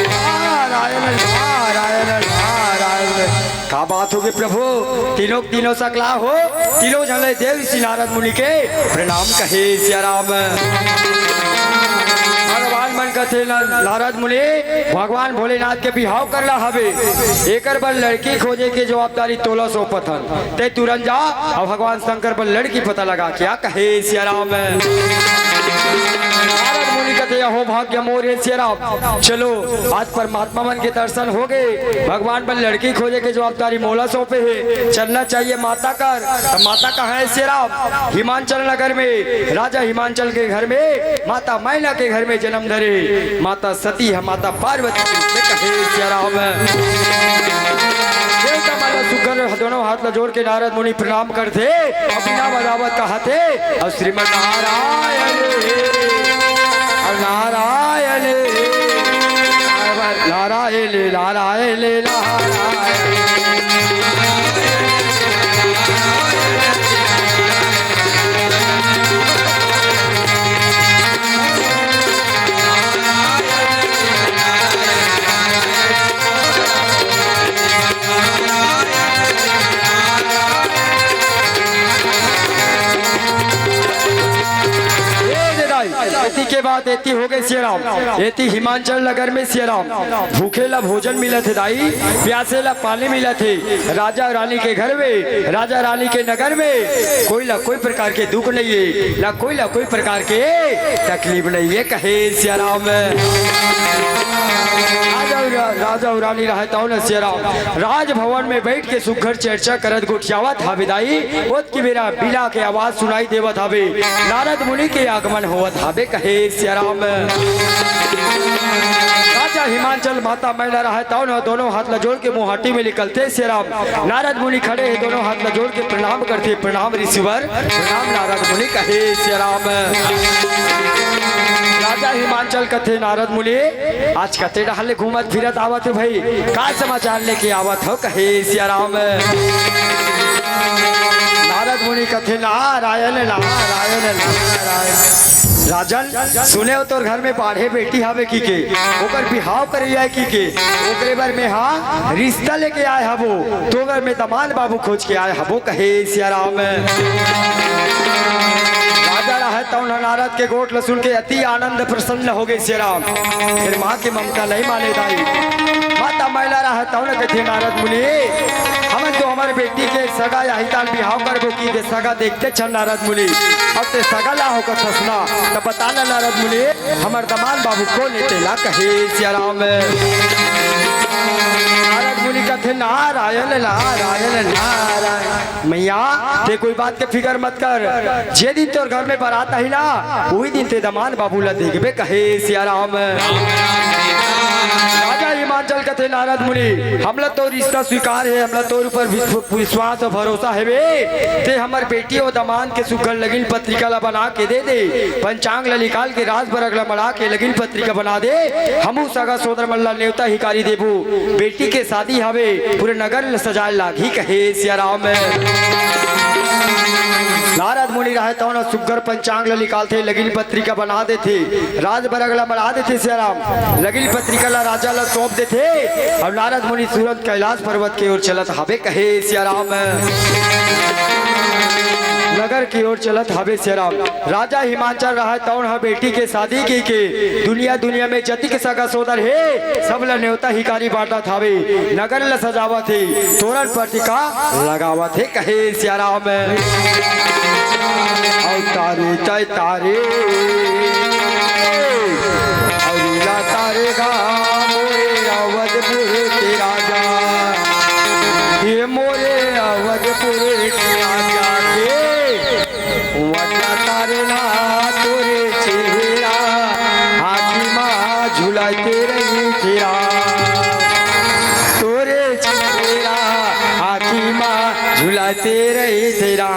[SPEAKER 1] नारायण नारायण नारायण नारायण। क्या बात होगी प्रभु, तीनों सकला हो, तीनों झले देव श्री नारद मुनि के प्रणाम कहे सिया राम। भगवान मन कथे नारद मुनि भगवान भोलेनाथ के बिहाव करला हवे, एकर पर लड़की खोजे के जवाबदारी तोला सो पथन ते तुरंत जा और भगवान शंकर पर लड़की पता लगा क्या कहे सिया राम। नारद मुनि कहते हो भाग्य मोर सिया राम, चलो आज परमात्मा मन के दर्शन हो गए, भगवान पर लड़की खोजे के जवाबदारी मोला सौंपे है, चलना चाहिए माता कर। तो माता कहाँ है सिया राम? हिमांचल नगर में, राजा हिमांचल के घर में माता मैना के घर में जन्म धरे माता सती है, माता पार्वती कहे सिया राम। देवता माला सुकर दोनों हाथ में जोड़ के नारद मुनि प्रणाम करते और बिना बजावत कहते और श्रीमन नारायण नारायण नारायण नारायण नारायण। के बाद एती हो गए सियाराम, एती हिमाचल नगर में सियाराम भूखे ला भोजन मिला थे दाई, प्यासे ला पानी मिला थे। राजा रानी के घर में, राजा रानी के नगर में कोई प्रकार के दुख नहीं है, ना कोई प्रकार के तकलीफ नहीं है, कहे सियाराम। राजा और रानी रहता हूँ न सियाराम, राजभवन में बैठ के सुघर चर्चा करत गुटियावत हावे दाई। ओत की मेरा बिला के आवाज सुनाई देवत हावे, नारद मुनि के आगमन होवत हावे, कहे सियाराम। राजा हिमाचल माता मैला रहता हूँ न, दोनों हाथ ला जोड़ के मुहाटी में निकलते सियाराम। नारद मुनि खड़े हैं, दोनों हाथ ला जोड़ के प्रणाम करते, प्रणाम ऋषिवर, प्रणाम नारद मुनि, कहे सियाराम। राजा हिमाचल कथे नारद मुनि आज कथे डहले घूमत फिरत आवत है भाई, का समाचार लेके आवत हो, कहे सियाराम। नारद मुनि कथे नारायण नारायण नारायण। राजन सुने हो तोर घर में बाढ़े बेटी हावे की के, ओकर बिहाव करे जाए की के, ओकरे बार में हाँ रिश्ता लेके आए हबो, तो बार में दमान बाबू खोज के आए हबो, कहे सियाराम। राजा रहता हूँ नारद के गोट लसुन के अति आनंद प्रसन्न हो गए सियाराम। फिर माँ की ममता नहीं माने दाई, माता मैला रहता हूँ न, कहते नारद मुनि हम तो हमारे बेटी के सगा या हिताल बिहाव करबो की के सगा देखते छन नारद मुनि, अब ते सगा ला होकर ससना तो बताना नारद मुनि हमार दमान बाबू को लेते ला, कहे सियाराम। नारद मुनि कहते नारायण नारायण नारायण। मैया ते कोई बात के फिकर मत कर, जे दिन तोर घर में बारात आई ना वही दिन ते दमान बाबू ला देखबे, कहे सियाराम। राजा हिमाचल कहते नारद मुनि हमला तो रिश्ता स्वीकार है, हमला तोर ऊपर विश्वास और भरोसा है बे, ते हमार बेटी और दमान के सुघर लगिन पत्रिका ला बना के दे दे, पंचांग ला निकाल के राज बरग ला मड़ा के लगिन पत्रिका बना दे, हमू सगा सोदर मल्ला नेवता हिकारी देबू, बेटी के शादी हवे पूरे नगर सजाए लागी, कहे सियाराम। नारद मुनि रहता हूँ सुगर पंचांग ला निकालते, लगिन पत्रिका बना देते, राज बरगला बना देते सियाराम, लगिन पत्रिका ला राजा ला सौंप देते, और नारद मुनि तुरंत कैलाश पर्वत की ओर चलत हवे, कहे सियाराम। नगर की ओर चलत हवे सियाराम। राजा हिमाचल रहता हूँ बेटी के शादी के दुनिया में जति के सगा सोदर है सब ला न्योता हिकारी बांटा थावे, नगर ला सजावा थे, तोरण पत्रिका लगावा थे, कहे सियाराम। तारे तय तारे तारे गा मोरे अवधपुर के राजा, ये मोरे अवधपुर के राजा के वटा तारे ना तोरे चेहरा, हाथी माँ झुलाते रही तेरा, तोरे चेहरा हाथी माँ झुलाते रही तेरा।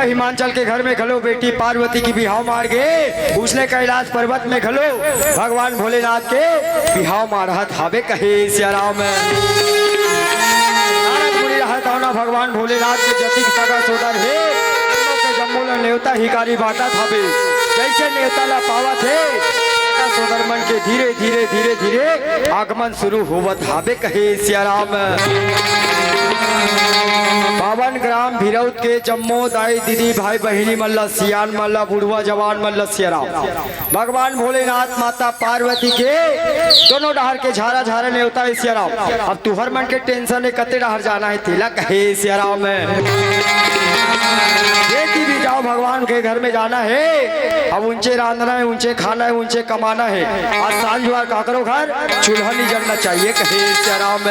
[SPEAKER 1] हिमाचल के घर में घलो बेटी पार्वती की बिहाव मार गए, उसने कैलाश पर्वत में घलो भगवान भोलेनाथ के बिहाव मारहत हावे, कहे सियाराम। तौना भगवान भोलेनाथ के जतिक सगा सोदर हे के जम्मू ला नेवता हिकारी बाटा थाबे जैसे नेवता ला पावा थे सोदर मन के धीरे धीरे धीरे धीरे आगमन शुरू होवत हाबे कहे सियाराम। पावन ग्राम भिरौत के जम्मो दाई दीदी भाई बहिनी मल्ला सियान मल्ला बुढ़वा जवान मल्ला सियाराम भगवान भोलेनाथ माता पार्वती के दोनों डहर के झारा झारा नेवता है सियाराम। अब तुहर मन के टेंशन है कते डहर जाना है तिला कहे सियाराम देखी भी जाओ भगवान के घर में जाना है। अब ऊंचे रांधना है ऊंचे खाना है ऊंचे कमाना है। आज सांझ बार का करो घर चूल्हा नहीं जलना चाहिए कहे सियाराम।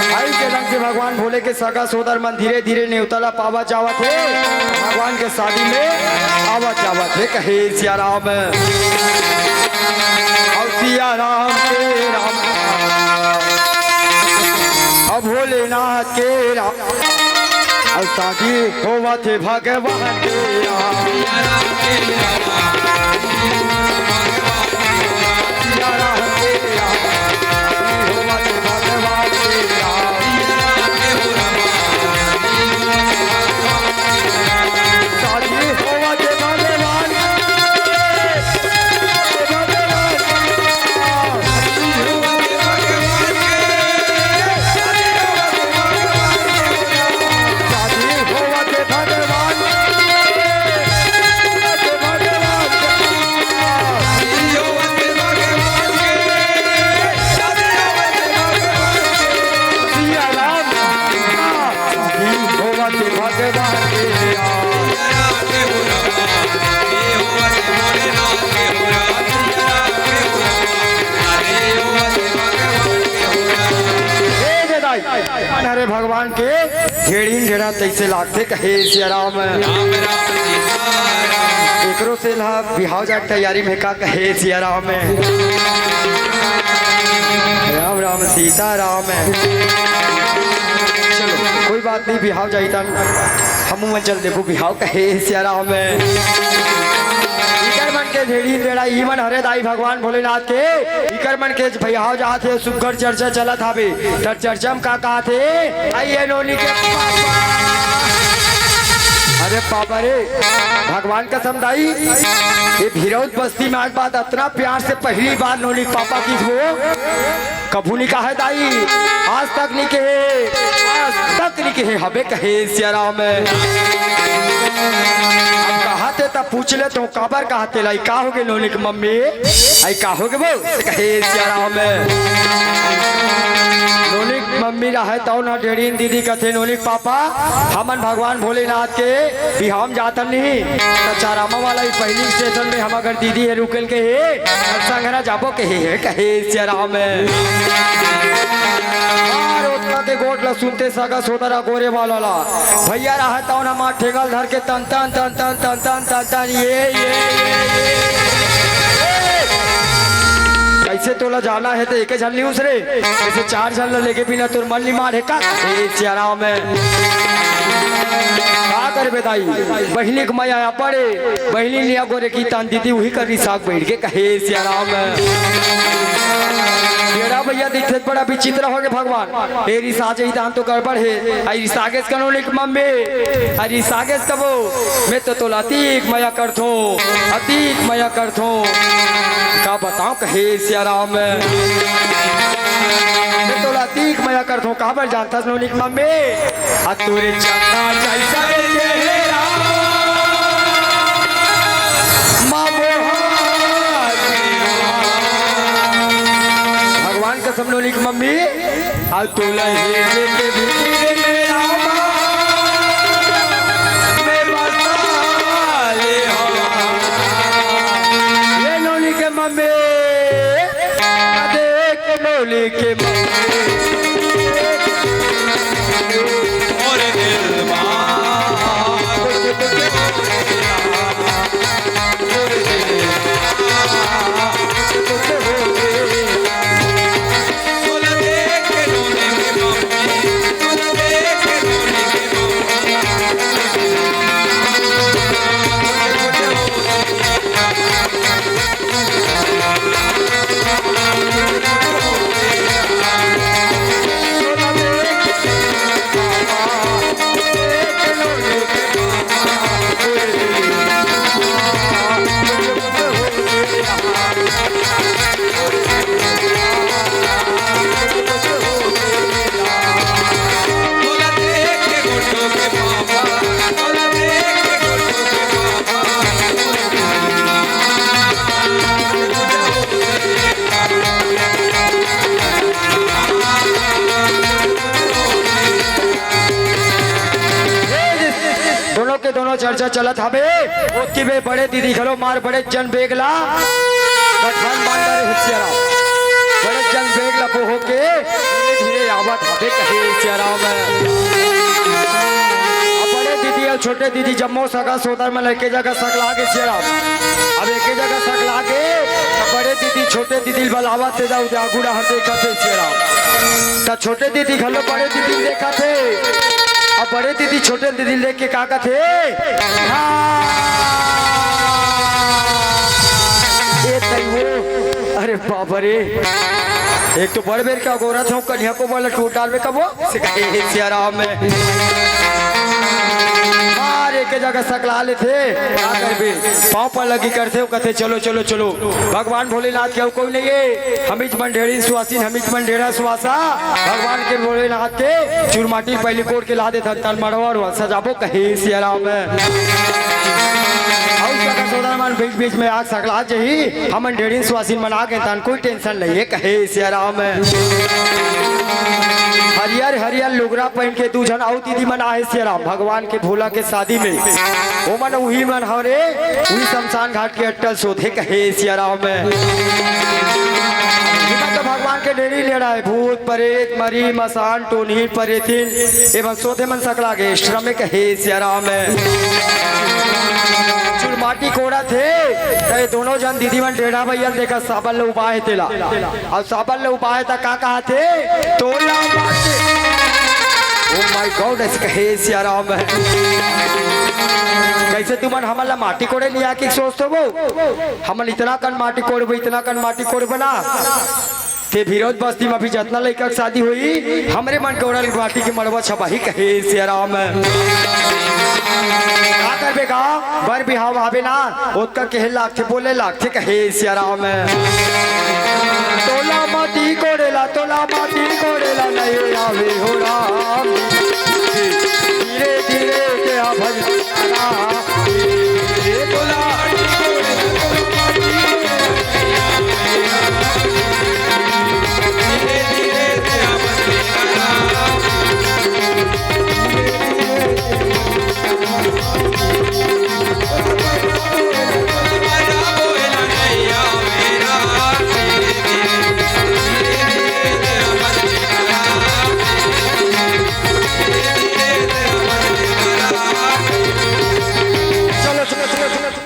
[SPEAKER 1] भाई के रंग से भगवान भोले के सगा सोदर मन धीरे धीरे नेवतला पावा जावा थे भगवान के शादी में आवा जावा थे कहे सियाराम। अब सियाराम के राम अब भोलेनाथ के राम अब शादी होवा थे भगवान के राम। अरे भगवान के घेड़ी घेड़ा तैसे लागते कहे सियाराम। एकरो से ला बिहाव जा तैयारी में का कहे सियाराम। राम राम सीता राम। चलो कोई बात नहीं बिहाव जाइता हम चल देखो बिहाव कहे सियाराम। मन के धेड़ी देड़ा ई मन हरे दाई भगवान भोलेनाथ के इकर मन के भैयाव जहाँ थे सुखर चर्चा चला था बे तर चर्चा में का कहा थे आइए नोनी के पापा। अरे पापा रे भगवान का समझाई ये भिरौत बस्ती में आज बात इतना प्यार से पहली बार नोनी पापा की वो कभू नहीं कहा है दाई आज तक नहीं कहे हबे कहे सियाराम। कहते तब पूछ ले तो काबर कहते लाई का होगे नोनी की मम्मी आई का होगे वो कहे सियाराम। नोनी मम्मी रहे तो ना डेढ़ी दीदी कथे नोनी पापा हमन भगवान भोलेनाथ के बिहाम जातन नहीं चारामा वाला ही पहली स्टेशन में हम अगर दीदी है रुकल के है संगरा जाबो के कहे सियाराम। के गोट ला सुनते सगा सोदरा गोरे वाला ला भैया रहा तो ना ठेगल धर के तन तन तन तन तन तन तन तन ये कैसे तोला जाना है तो एक झल नहीं उसरे ऐसे चार झल लेके बिना तोर मन नहीं मारे का सियाराम में का कर बेदाई बहनी कमाई आया पड़े बहनी लिया गोरे की तान दीदी वही कर रही साग बैठ के कहे सियाराम। मेरा भैया दिखते बड़ा विचित्र हो गए भगवान एरी साजे ही तो गड़बड़ है आई सागेस कनो लिख मम्मी अरे सागेस कबो मैं तो अतीक मया करथो अतीक मया करथो का बताऊं कहे सियाराम। मैं तो अतीक मया करथो कहां पर जानता नो लिख मम्मी आ तोरे चंदा जैसा चेहरा कसम नो लिख मम्मी आज तो लहे के भीतर मेरा मैं बसा ले ये नोली के मम्मी देख नोली के मम्मी और दिल दोनों चर्चा चलत हवे ओती बे बड़े दीदी घलो मार बड़े जन बेगला गठान बांधा रे सियाराम बड़े जन बेगला बो होके धीरे धीरे आवत हवे कहे सियाराम बड़े दीदी और छोटे दीदी जम्मो सगा सोदर में लेके जगह सकला के सियाराम अब एक जगह सकला के बड़े दीदी छोटे दीदी बलावा ते जाऊ जागुड़ा हर देखा थे सियाराम ता छोटे दीदी घलो बड़े दीदी देखा थे अब बड़े दीदी छोटे दीदी लेके का थे अरे बाबा रे एक तो बड़ बेर का गोरा था कन्या को बोला टूट डाल में कब सियाराम में के जगह सकला ले थे क्या करबे पाँव पर लगी करते हो कहते चलो चलो चलो भगवान भोलेनाथ के कोई नहीं है हमीज मंडेरी सुहासिन हमीज मंडेरा सुहासा भगवान के भोलेनाथ के चूरमाटी पहले कोट के ला दे तन मड़वा सजाबो कहे सियाराम बीच बीच में आग सकला जही हम ढेरी सुहासिन मना के तन कोई टेंशन नहीं है कहे सियाराम हरियर हरियर लुगरा पहन के दू जन आउ दीदी मना है सियाराम भगवान के भोला के शादी में वो मन वही मन हरे वही शमशान घाट के अट्टल सोधे कहे सियाराम तो भगवान के डेरी ले रहा है भूत प्रेत मरी मसान टोनी परेथिन एवं सोधे मन सकला के श्रम कहे सियाराम चुरमाटी कोड़ा थे ते दोनों जन दीदी मन डेढ़ा भैया देखा साबल ले उपाय तेला और साबल ले उपाय था का कहा थे तोला माटी ओ माय गॉड ऐसे कहे सियाराम कैसे तुमन हमला माटी कोड़े लिया कि सोच तो वो हमन इतना कन माटी कोड़बे इतना कन माटी कोड़ बना ते विरोध बस्ती में भी जितना लड़का शादी हुई हमरे मन कोड़ल माटी के मड़वा छपाही कहे सियाराम का करबे का बर बिहाव आवे ना ओत का कहे लाख बोले लाख कहे सियाराम तोला माटी कोड़ेला नहीं आवे हो राम धीरे धीरे के भजना तोला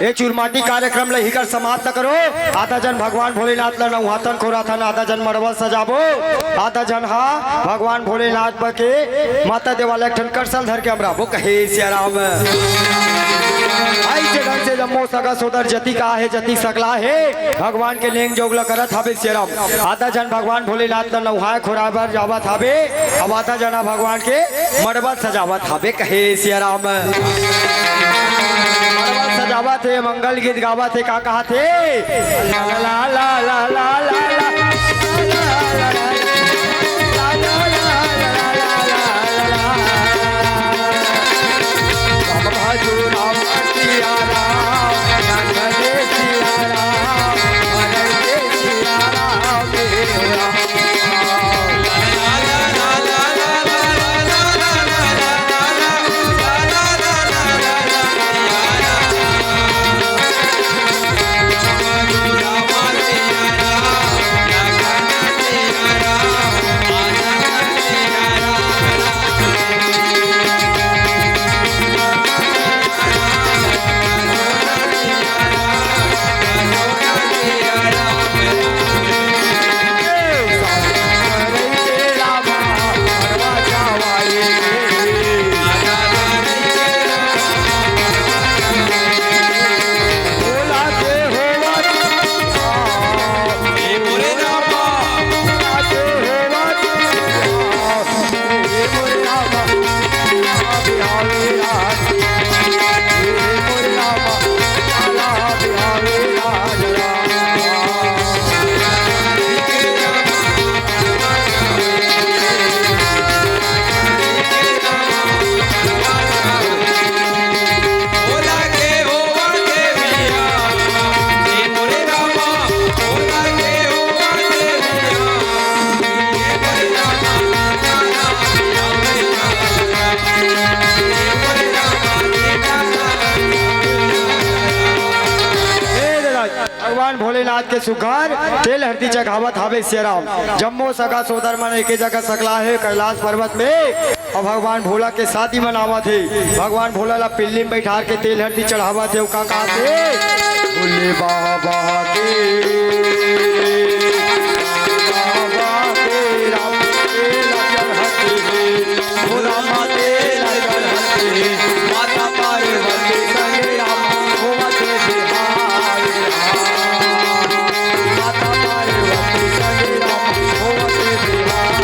[SPEAKER 1] ये चूरमाटी कार्यक्रम ले हिकर समाप्त करो आधा जन भगवान भोलेनाथ ला नौहातन खोराथन आधा जन मड़वा सजाबो आधा जन हा भगवान भोलेनाथ के माता देवाला एक ठन करसल धर के हमरा वो कहे सियाराम आई के ढंग से जम्मो सगा सोदर जति का है जति सकला है भगवान के लेंग जोगला करत हबे सियाराम आधा जन भगवान भोलेनाथ ला नौहाय खोराबर जावत हबे अब आधा जना भगवान के मड़वा सजावत हबे कहे सियाराम सजावा थे मंगल गीत गावा थे का कहा थे ला ला ला ला ला ला भगवान भोलेनाथ के सुघर तेल हरदी चढ़ावत हावे सियाराम। जम्मो सगा सोदर मन एक जगह सकला है कैलाश पर्वत में और भगवान भोला के शादी मनावत है। भगवान भोला ला पिल्ली में बैठा के तेल हरदी चढ़ावत है। का कहते भोले बाबा के राम तेरा चढ़ते हैं, भोला माँ तेरा चढ़ते हैं, माता पार्वती संग राम होवत बिहार राम। माता पार्वती संग राम होवत बिहार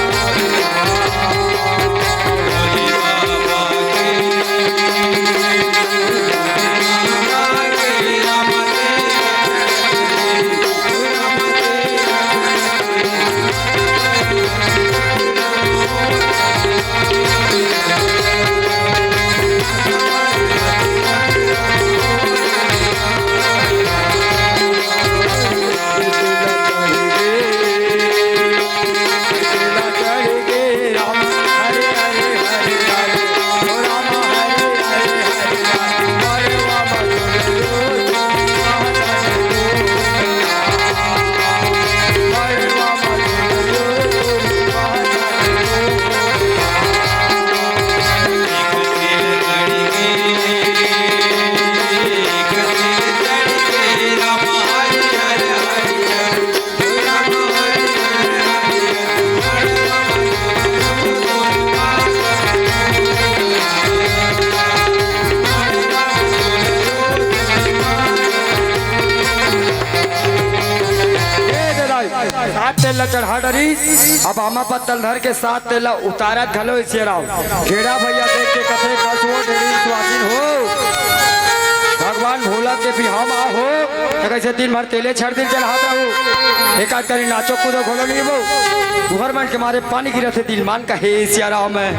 [SPEAKER 1] तेला चढ़ा डरी अब आमा पत्तल धर के साथ तेला उतारा घलो सियराव। घेड़ा भैया देख के कथे कस हो ढेरी स्वाधीन हो भगवान भोला के बिहाव आ हो तो कैसे दिन भर तेले छड़ दिन चढ़ाता हो। एक आध करी नाचो कूदो घोलो नहीं वो उहर मन के मारे पानी गिरते दिल मान का हे सियाराव में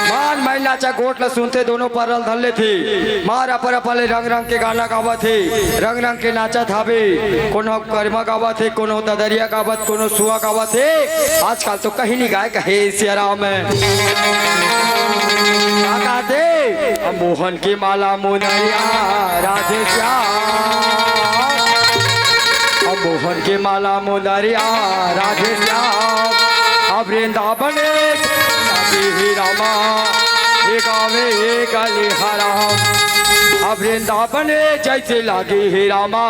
[SPEAKER 1] मान मैल नाचा गोट ला सुनते दोनों परल धल्ले थे। मार अपर अपले रंग रंग के गाना गावा थे, रंग रंग के नाचा थावे। कोनो कर्मा गावा थे, कोनो ददरिया गावत, कोनो सुआ गावा थे। आजकल तो कहीं नहीं गाय कहे सियाराम में क्या कहते मोहन की माला मुनरिया राधे श्याम। मोहन के माला मुनरिया राधे श्याम। अब वृंदावन रामा एक आवे एक अली हराम। अब वृंदावन जैसे लागे हे रामा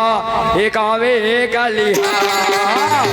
[SPEAKER 1] एक आवे एक अली हराम।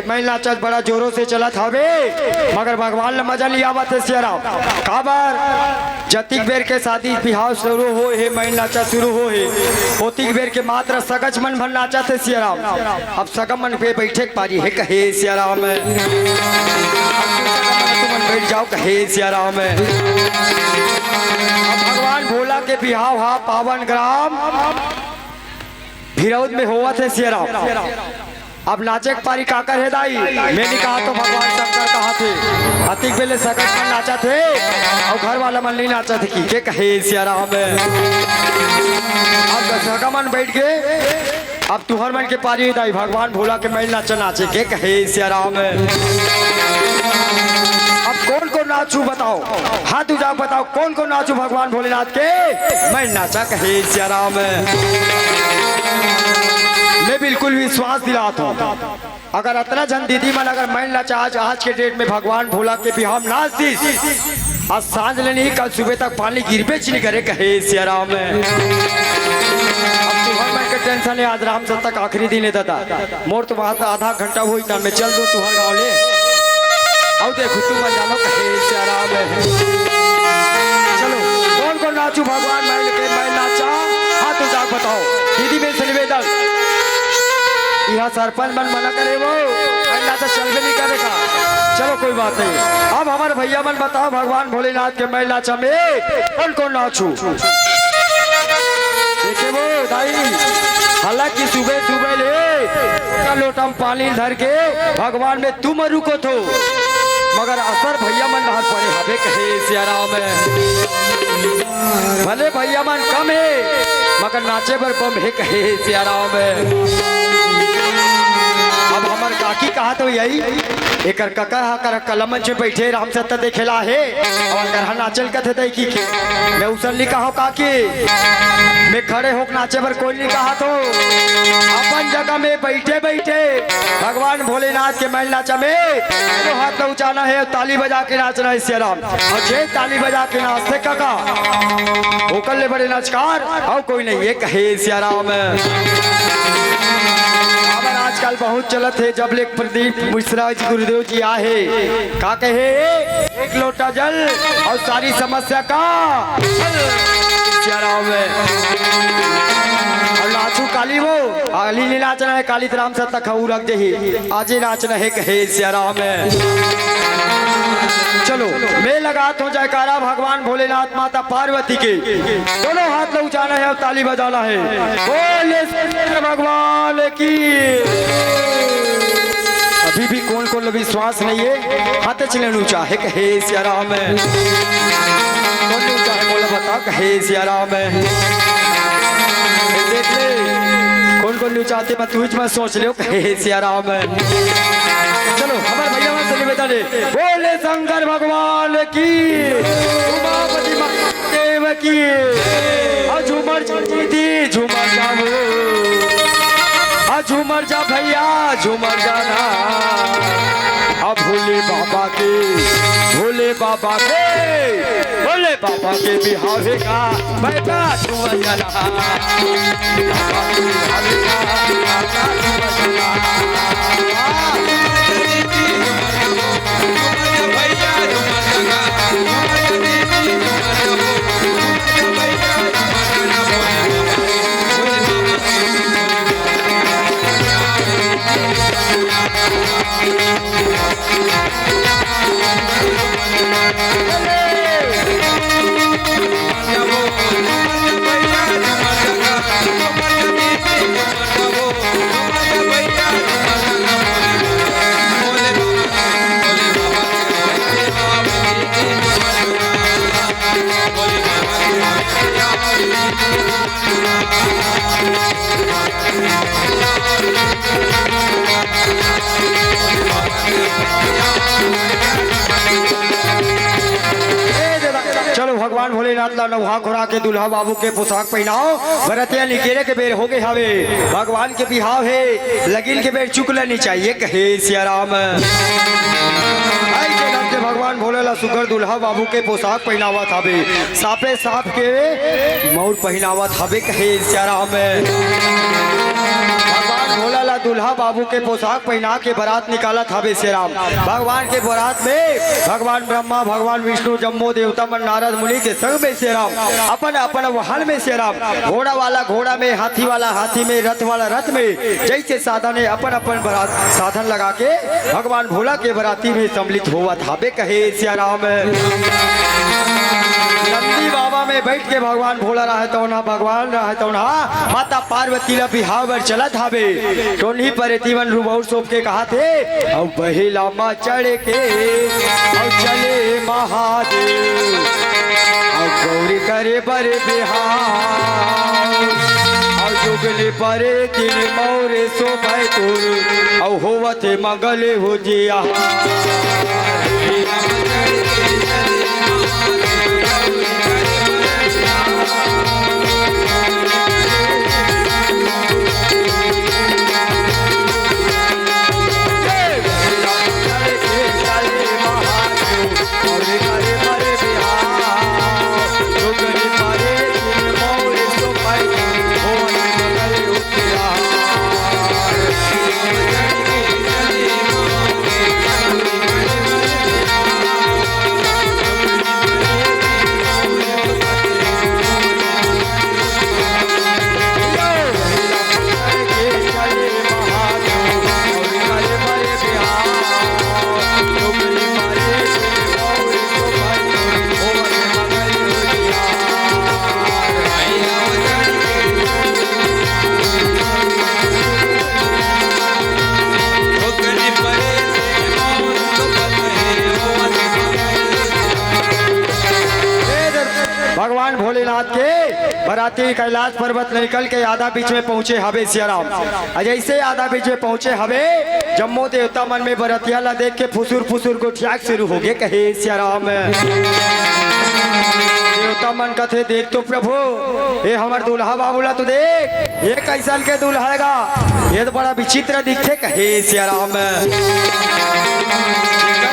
[SPEAKER 1] महिला चल बड़ा जोरों से चला था वे मगर भगवान ने मजा लिया बात है सियाराम। काबर जतिक बेर के शादी बिहाव शुरू हो है महिला नाचा शुरू हो है होतिक बेर के मात्र सगज मन भर नाचा थे सियाराम। अब सगम मन पे बैठे पारी है कहे सियाराम में तुम बैठ जाओ कहे सियाराम में। अब भगवान भोला के बिहाव हा पावन ग्राम भिरौद में हुआ थे सियाराम। अब नाचे पारी काकर है दाई मैंने कहा तो भगवान शंकर कहा थे अतिक बेले सकट मन नाचा थे और घर वाला मन नहीं नाचा थे की के कहे सियाराम में। अब सगा मन बैठ गए अब तुहर मन के पारी है दाई भगवान भोला के मैल नाचा नाचे के कहे सियाराम में। अब कौन को नाचू बताओ हाथ उठाओ बताओ कौन को नाचू भगवान भोलेनाथ के मैल नाचा कहे सियाराम में। मैं बिल्कुल विश्वास दिलाता हूँ अगर इतना जन दीदी मन अगर मैं नाचा आज के डेट में भगवान भोला के भी हम नाच दी आज सांझ ले नहीं कल सुबह तक पानी गिरबे नहीं करे कहे सियाराम में। टेंशन है आज राम सत्ता का आखिरी दिन है दादा मोर तो बात आधा घंटा हुई ना मैं चल दूँ तुहर गाँव ले और देखो तुम जानो कहे सियाराम में। चलो कौन कौन नाचू भगवान मैं नाचा हाथ उठा बताओ। दीदी में से निवेदन यहाँ सरपंच मन मना करे वो मैं नाचा चल भी नहीं करेगा। चलो कोई बात नहीं। अब हमारे भैया मन बताओ भगवान भोलेनाथ के मैं नाचा में कौन कौन नाचू। देखे वो दाई हालांकि सुबह सुबह ले लोटा में पानी धर के भगवान में तुम रुको थो मगर असर भैया मन नहा पड़े हवे कहे सियाराम भले भैया मन कम है मगर नाचे बर बम है कहे सियाराम। अब हमार काकी कहा तो यही एक कका कर कलम में बैठे राम सत्ता देखेला है और अगर नाचल कथे दे की मैं उसल नहीं कहा काकी मैं खड़े होकर नाचे पर कोई नहीं कहा तो अपन जगह में बैठे बैठे भगवान भोलेनाथ के मैल नाचा में तो हाथ उचाना है ताली बजा के नाचना है सियाराम। और जे ताली बजा के नाचते काका ओकर ले बड़े नाचकार और कोई नहीं ये कहे सियाराम। आजकल बहुत चलत है जब ले प्रदीप मिश्रा जी गुरुदेव जी आहे का कहे एक लोटा जल और सारी समस्या का और नाचू काली वो अली नहीं नाचना है काली राम सत्ता खाऊ रख दे आज ही नाचना है कहे सियाराम। चलो मैं लगाता हूँ जयकारा भगवान भोलेनाथ माता पार्वती के दोनों हाथ में उठाना है और ताली बजाना है बोले भगवान की। अभी भी कौन कौन विश्वास नहीं है हाथ चले ऊंचा है कहे सियाराम कौन ऊंचा है बोला बता कहे सियाराम। देख ले कौन कौन ऊंचाते मैं तुझ में सोच ले कहे सियाराम। चलो हमारे भैया से निवेदन है बोले शंकर भगवान की उमापति महादेव की झूमर दीदी झूमर जाओ झूमर जा भैया झूमर जाना अब भोले बाबा के बिहावे का बेटा झूमर जाना बाबा के बिहावे का भगवान भोलेनाथ ला नौहा खुरा के दुल्हा बाबू के पोशाक पहनाओ भरतिया निकेरे के बेर हो गए हवे भगवान के बिहाव है लगिन के बेर चुक लेनी चाहिए कहे सियाराम। भगवान भोलेला सुगर दुल्हा बाबू के पोशाक पहनावत हवे सापे साप के मोर पहनावत हवे कहे सियाराम। भगवान भोलेला दुल्हा बाबू के पोशाक पहना के बारात निकालत हवे सियाराम। भगवान के बारात में भगवान ब्रह्मा भगवान विष्णु जम्मो देवता मन नारद मुनि के संग में सियाराम अपन अपन वाहन में सियाराम घोड़ा वाला घोड़ा में हाथी वाला हाथी में रथ वाला रथ में जैसे साधन है अपन अपन बारात साधन लगा के भगवान भोला के बाराती में सम्मिलित हुआ थाबे कहे सियाराम। नंदी बाबा में बैठ के भगवान भोला रहता ना भगवान रहता ना माता पार्वती ला बिहावर चला थाबे टोनी पर तीवन रूबौर सोप के कहा थे और बहिला मा चढ़ के और चले महादेव और गौरी करे बड़े बिहार और जुगली परे तीन मौरे सो बैठो और होवते मंगल हो जिया भगवान भोलेनाथ के बराती कैलाश पर्वत निकल के आधा बीच में पहुंचे हवे सियाराम। जैसे आधा बीच में पहुंचे हवे जम्मो देवता मन में बरतिया ला देख के फुसुर फुसुर को ठियाक शुरू हो गए कहे सियाराम। देवता मन कथे देख तो प्रभु ये हमार दूल्हा बाबूला तो देख ये कैसन के दूल्हा हैगा, ये तो बड़ा विचित्र दिखे कहे सियाराम।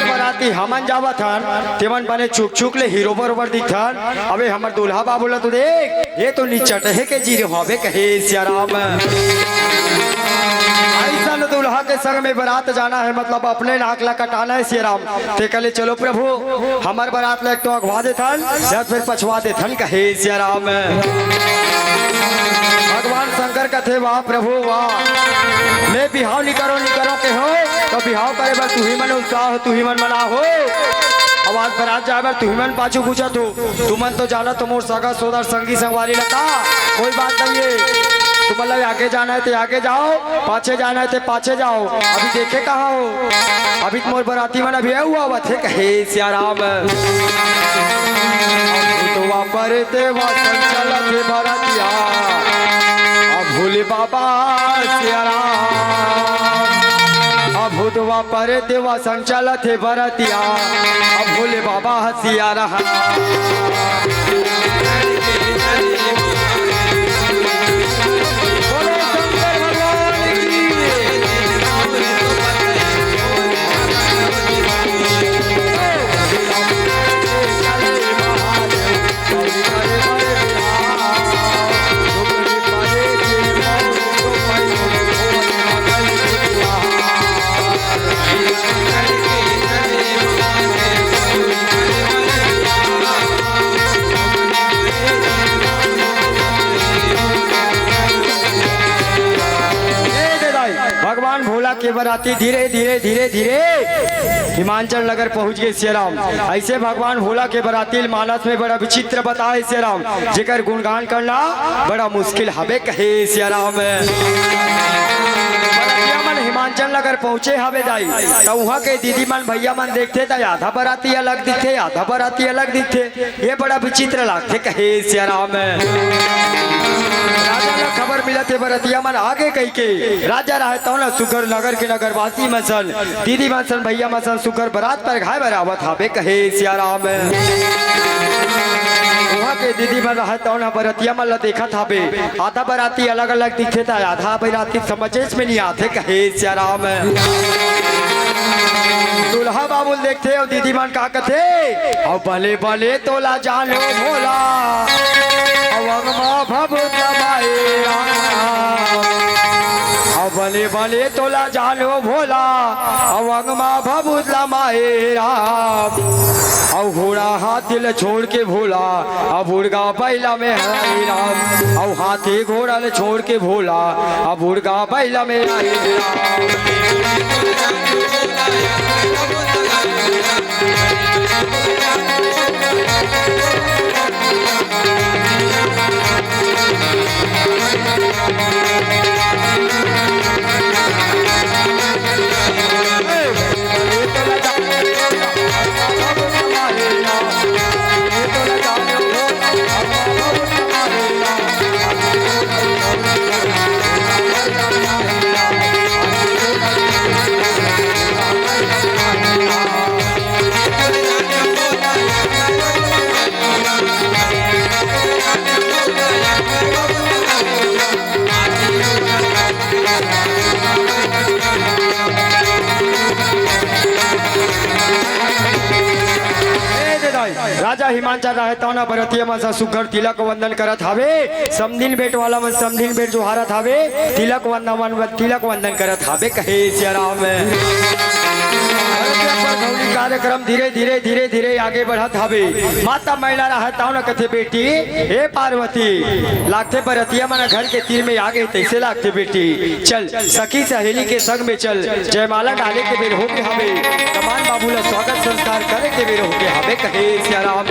[SPEAKER 1] बराती हमन जावत हन तेमन बने चुक चुक ले हीरो बरोबर दिखन। अबे हमर दूल्हा बाबूला तो देख ये तो निचट है के जीरो हवे कहे सियाराम। ऐसा दूल्हा के संग में बारात जाना है मतलब अपने नाक ला कटाना है सियाराम। ते कले चलो प्रभु हमार बारात ला तो अगवा देथन या फिर पछवा देथन कहे सियाराम। भगवान शंकर कथे वाह प्रभु वाह मैं बिहाव नहीं करो के हो तो बिहाव करे बर तू ही मन उत्साह तू ही मन मना हो। आवाज बारात जाए बर तू ही मन पाछू पूछत हो तू मन तो जाना तो मोर सगा सोदर संगी संगवारी लगा कोई बात नहीं है। तुम मतलब आगे जाना है तो आगे जाओ पाछे जाना है तो पाछे जाओ। अभी देखे कहाँ हो अभी मोर बराती मन अभी हुआ थे कहे सियाराम। पर देवा संचल थे बरातिया भोले बाबा सियाराम। भूतवा पर देवा संचल थे बरातिया भोले बाबा हसिया रहा। भगवान भोला के बराती धीरे धीरे धीरे धीरे हिमाचल नगर पहुंच गए सियाराम। ऐसे भगवान भोला के बराती मानस में बड़ा विचित्र बताए सियाराम जेकर गुणगान करना बड़ा मुश्किल हवे कहे सियाराम। हिमाचल नगर पहुंचे हवे जाई तो वहाँ के दीदी मन भैया मन देखते तो आधा बराती अलग दिखे आधा बराती अलग दिखे ये बड़ा विचित्र लगते कहे सियाराम। राजा ने खबर मिला थे बरतिया मन आगे कही के राजा रहे तो ना सुगर नगर के नगरवासी मसन दीदी मसन भैया मसन सुगर बरात पर घाय बरावत हवे कहे सियाराम। वहाँ के दीदी मन रहे तो ना बरतिया मन ला देखा था बे आधा बराती अलग अलग दिखे था आधा बराती समझे में नहीं आते कहे सियाराम। दूल्हा बाबुल देखते और दीदी मन का कथे और भले भले तोला जानो भोला भले भले तोला जानो भोला अवंग माँ भबूतला माएरा और घोड़ा हाथ दिल छोड़ के भोला अब उड़गा बैला में हराई राम और हाथी घोड़ा ले छोड़ के भोला अब उड़गा बैला में हराई राजा हिमाचल रहता ना बरतिया मन सुघर तिलक वंदन करत हवे समदिन बेट वाला मन समदिन बेट जो हारत हवे तिलक वंदन करत हवे कहे सियाराम। कार्यक्रम धीरे धीरे धीरे धीरे आगे बढ़त हवे माता महिला रहता ना कथे बेटी हे पार्वती लागते बरतिया मन घर के तीर में आगे तैसे लागते बेटी चल सखी सहेली के संग में चल जयमाला डाले के बेर होके हवे कमान बाबूला स्वागत संस्कार करे के बेर होके हवे कहे सियाराम।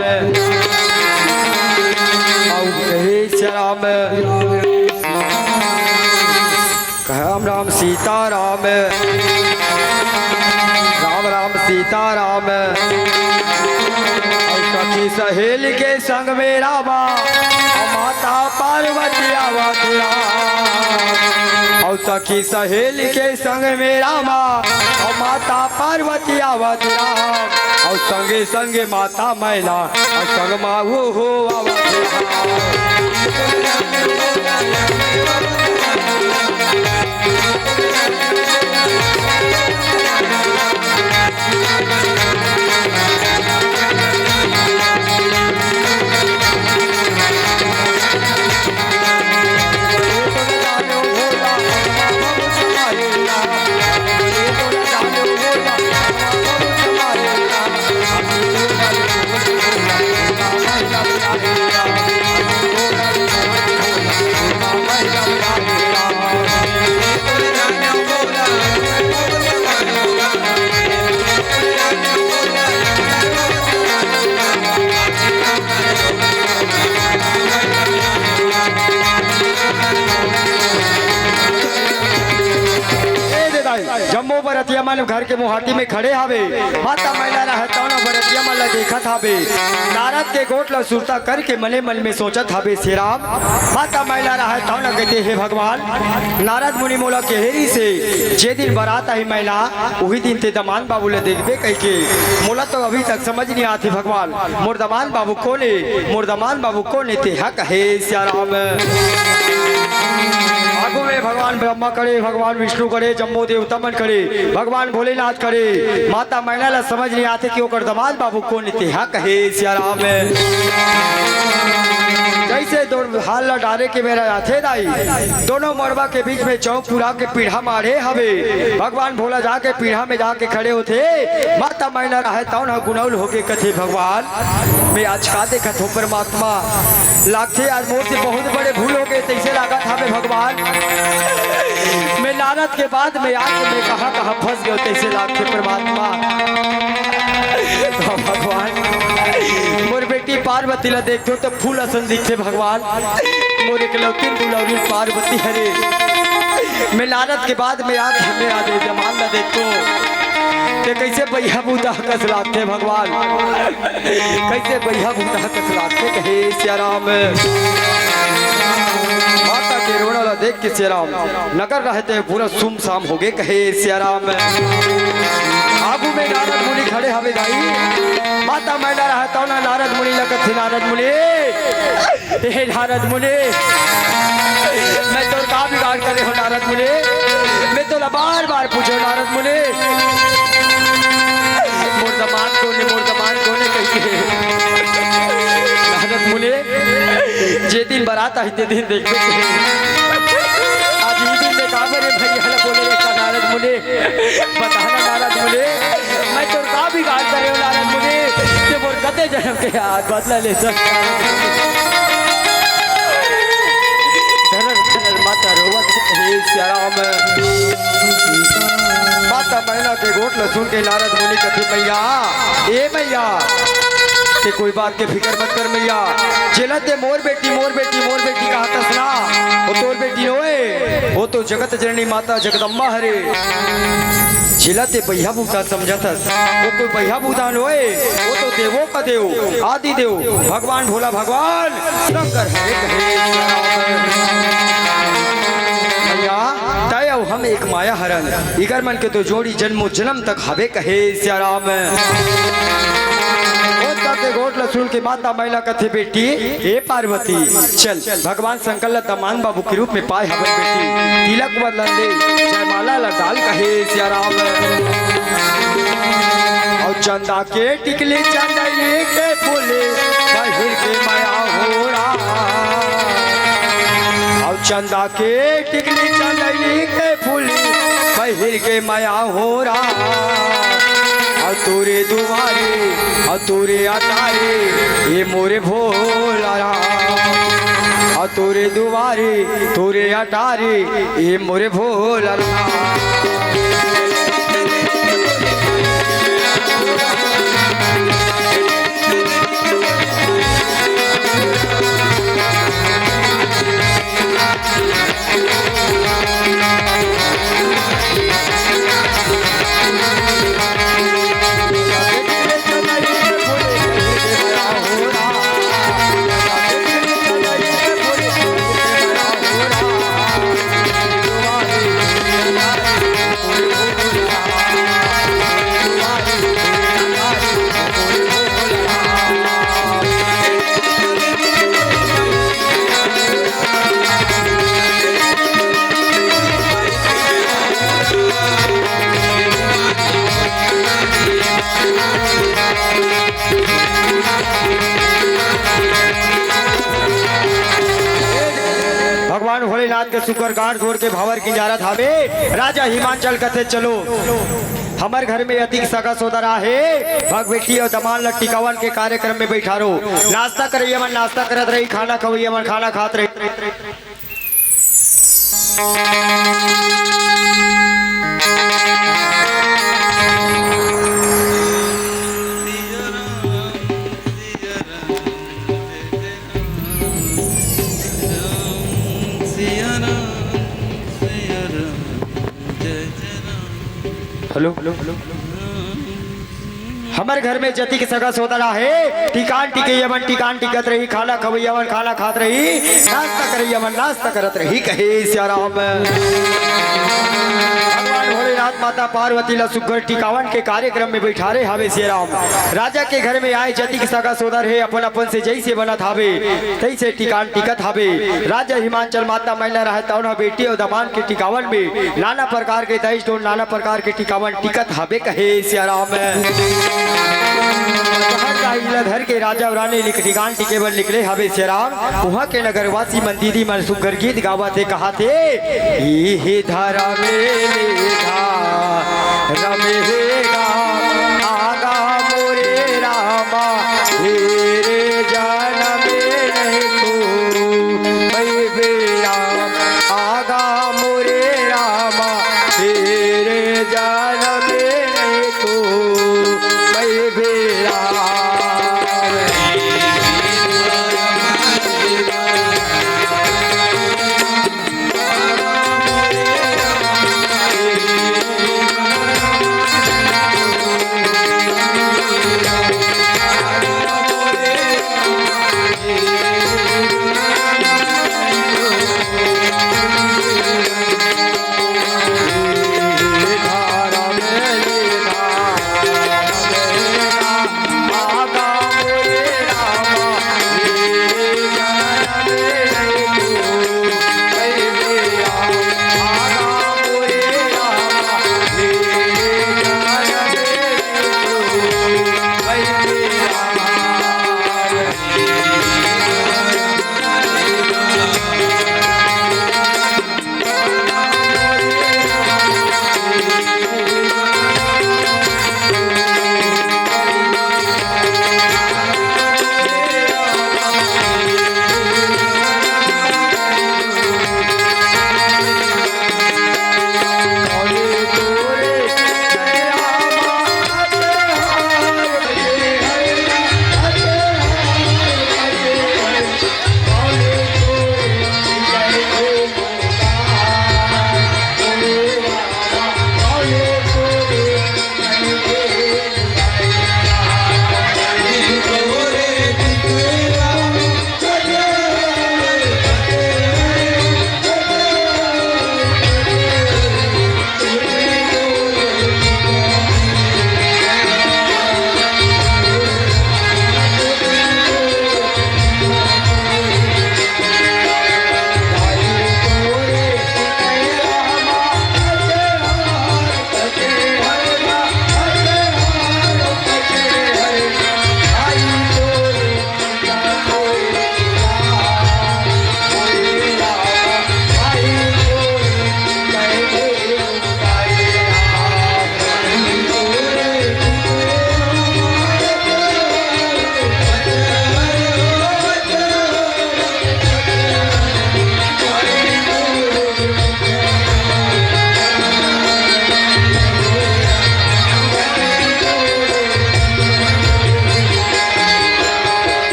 [SPEAKER 1] कहे सियाराम राम राम सीता राम राम राम सीता राम सखी सखी सहेली के संग मेरा माँ और माता पार्वती आवत राम। और सखी सहेली के संग मेरा माँ और माता पार्वती आवत राम। और संगे संगे माता मैला और संग माँ वो हो आवत जम्मू बरतिया मन घर के मुहाटी में खड़े हावे माता मैला रहे तौना बरतिया मन ला देखत हावे नारद के गोट ला सुरता करके मने मन में सोचत हावे श्री राम माता मैला रहे तौना कहते हे भगवान नारद मुनि मोला केहरी से जे दिन बारात आई मैला वही दिन ते दमान बाबू ले देखबे कह के मोला तो अभी तक समझ नहीं आती भगवान मोर दमान बाबू कोने मोर दमान बाबू कोने ते हक हे श्री राम। आगू में भगवान ब्रह्मा करे भगवान विष्णु करे जम्मू देवता मन करे भगवान भोलेनाथ करे माता मैना ला समझ नहीं आते कि ओकर दमाद बाबू कौन इतिहा कहे सियाराम जैसे दो हाल ला डारे के मेरा आथे दाई दोनों मरबा के बीच में चौक पुरा के पीढ़ा मारे हवे भगवान भोला जाके पीढ़ा में जाके खड़े होते माता मैना रहे तौन गुनौल होके कथे भगवान मैं आज का देखत हो परमात्मा लागते आज मोर से बहुत बड़े भूल हो गए तैसे लागत हमें भगवान मैं नारद के बाद में आके मैं कहाँ फंस गया तैसे लागते परमात्मा तो भगवान मोर बेटी पार्वती ला देखो तो फूल असन दिखते भगवान मोर इकलौती दुलौरी पार्वती हरे मैं नारद के बाद में आके हमें आज जमान ला देखो ते कैसे बैहा बूता कस लागते भगवान कैसे बैहा बूता कस लागते कहे सियाराम माता के रोना ला देख के सियाराम नगर रहते पूरा सुमसाम हो गए कहे सियाराम आगू में नारद मुनि खड़े हवे गाई माता मैना रहता ना नारद मुनि लगत थे नारद मुनि हे नारद मुनि मैं तो का बिगाड़ करे हो नारद मुनि मैं तो बार बार पूछो नारद मुनि मुर्दमान कोने कहिए नारद मुनि जे दिन बारात आई ते दिन देखते आज ही दिन में का करे भैया बोले का नारद मुनि बताना नारद मुनि मैं तो का बिगाड़ करे हो नारद मुनि ते मोर कते जन्म के आज बदला ले सकता माता रोवत हे सियाराम माता मैना के गोट ला सुन के नारद मुनि कथे मैया ए मैया ते कोई बात के फिक्र मत कर मैया जेलते मोर बेटी कहा तसना वो तोर बेटी होए वो तो जगत जननी माता जगदम्बा हरे झिलते बैहा बूता समझतस वो कोई बैहा बूतान होए वो तो देवो का देव आदि देव भगवान भोला भगवान शंकर भैया तय हम एक माया हरन इगर मन के तो जोड़ी जन्मो जन्म तक हवे कहे सियाराम गोट ला सुन के माता मैला कथे बेटी ए पार्वती चल भगवान शंकर दमान बाबू के रूप में पाए हवन बेटी तिलक बदलन दे जयमाला ला डाल कहे सियाराम और चंदा के टिकली चंदली के फूले बहिर के माया हो रहा और चंदा के टिकली चंदली के फूले बहिर के माया हो रहा और तोरे दुआरे और तोरे अटारे ये मोरे भोला और तोरे दुआरे तोरे अटारे ये मोरे भोला भोलेनाथ के शुक्र गांठ जोड़ के भावर की जारत हवे राजा हिमाचल कथे चलो हमारे घर में अतिक सगा सोदरा है भग बेटी और दमान लग टिकावन के कार्यक्रम में बैठा रो नाश्ता कर मन नाश्ता करत रही खाना खवैया मन खाना खात रही हेलो हमारे घर में जति के सगा सोदरा है टिकान टिके यमन टिकान टिकत रही खाना खवैया मन खाना खात रही नाश्ता करे यमन नाश्ता करत रही कहे सियाराम भगवान भोलेनाथ माता पार्वती ला सुगर टिकावन के कार्यक्रम में बैठा रहे हवे सियाराम राजा के घर में आए जति के सगा सोदर है अपन अपन से जैसे बनत हवे तैसे टिकान टिकत हवे राजा हिमाचल माता महिला रहे तौन बेटी और दमान के टिकावन में नाना प्रकार के दहेज टोन नाना प्रकार के टिकावन टिकत हवे कहे सियाराम घर के राजा और रानी ठिकान टिकेबल निकले हवे सियाराम वहाँ के नगरवासी मन दीदी मन सुगर गीत गावा थे कहा थे ये धारा रमेगा आगा मोरे रामा तेरे जान में नहीं तो राम आगा मोरे रामा तेरे जान में नहीं तो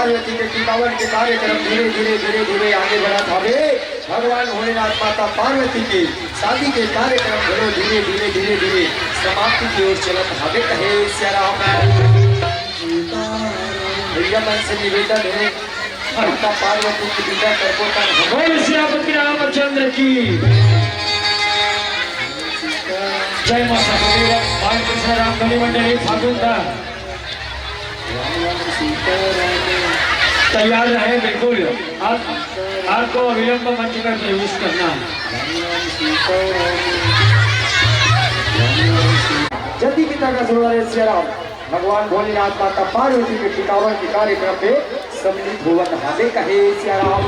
[SPEAKER 1] पार्वती के टिकावन के कार्यक्रम धीरे धीरे धीरे धीरे आगे बढ़ा था। भगवान भोलेनाथ माता पार्वती के शादी के कार्यक्रम घरो धीरे धीरे धीरे धीरे समाप्ति की ओर चलत भागे कहे श्याराम। भैया मन से निवेदन है माता पार्वती की विदा करपोता बोल श्री रामचंद्र की जय माता बालकृष्ण रामगली मंडली फागुनदा तैयार रहे बिल्कुल। आपको अविलंब मंच में प्रवेश करना है। जल्दी पिता का सुनारे श्याराम भगवान भोलेनाथ माता पार्वती के टिकावन के कार्यक्रम में सम्मिलित भुवन हादे कहे श्याराम।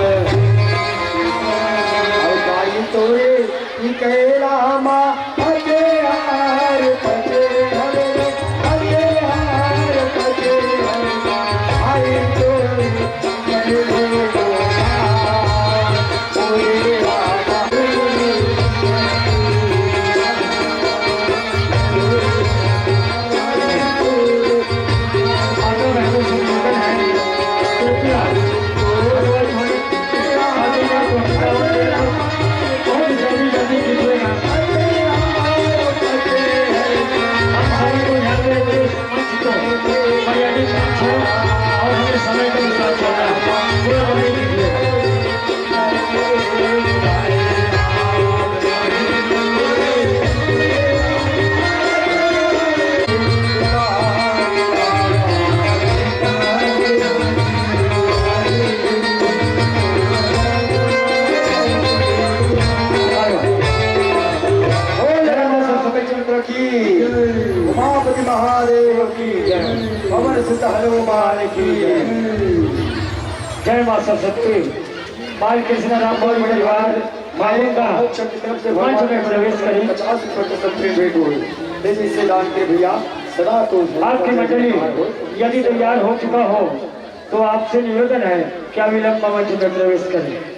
[SPEAKER 1] तोरे कहे रामा अजे हार पचे हरे अजे हार पचे हरे तोरे जय मां सरस्वती। बालकृष्ण राम परिवार मालेगा मंच में प्रवेश करें। 50% भेंट हुई तेजी से दान के भैया सदा तो आपकी मंडली यदि तैयार हो चुका हो तो आपसे निवेदन है कि अविलंब मंच में प्रवेश करें।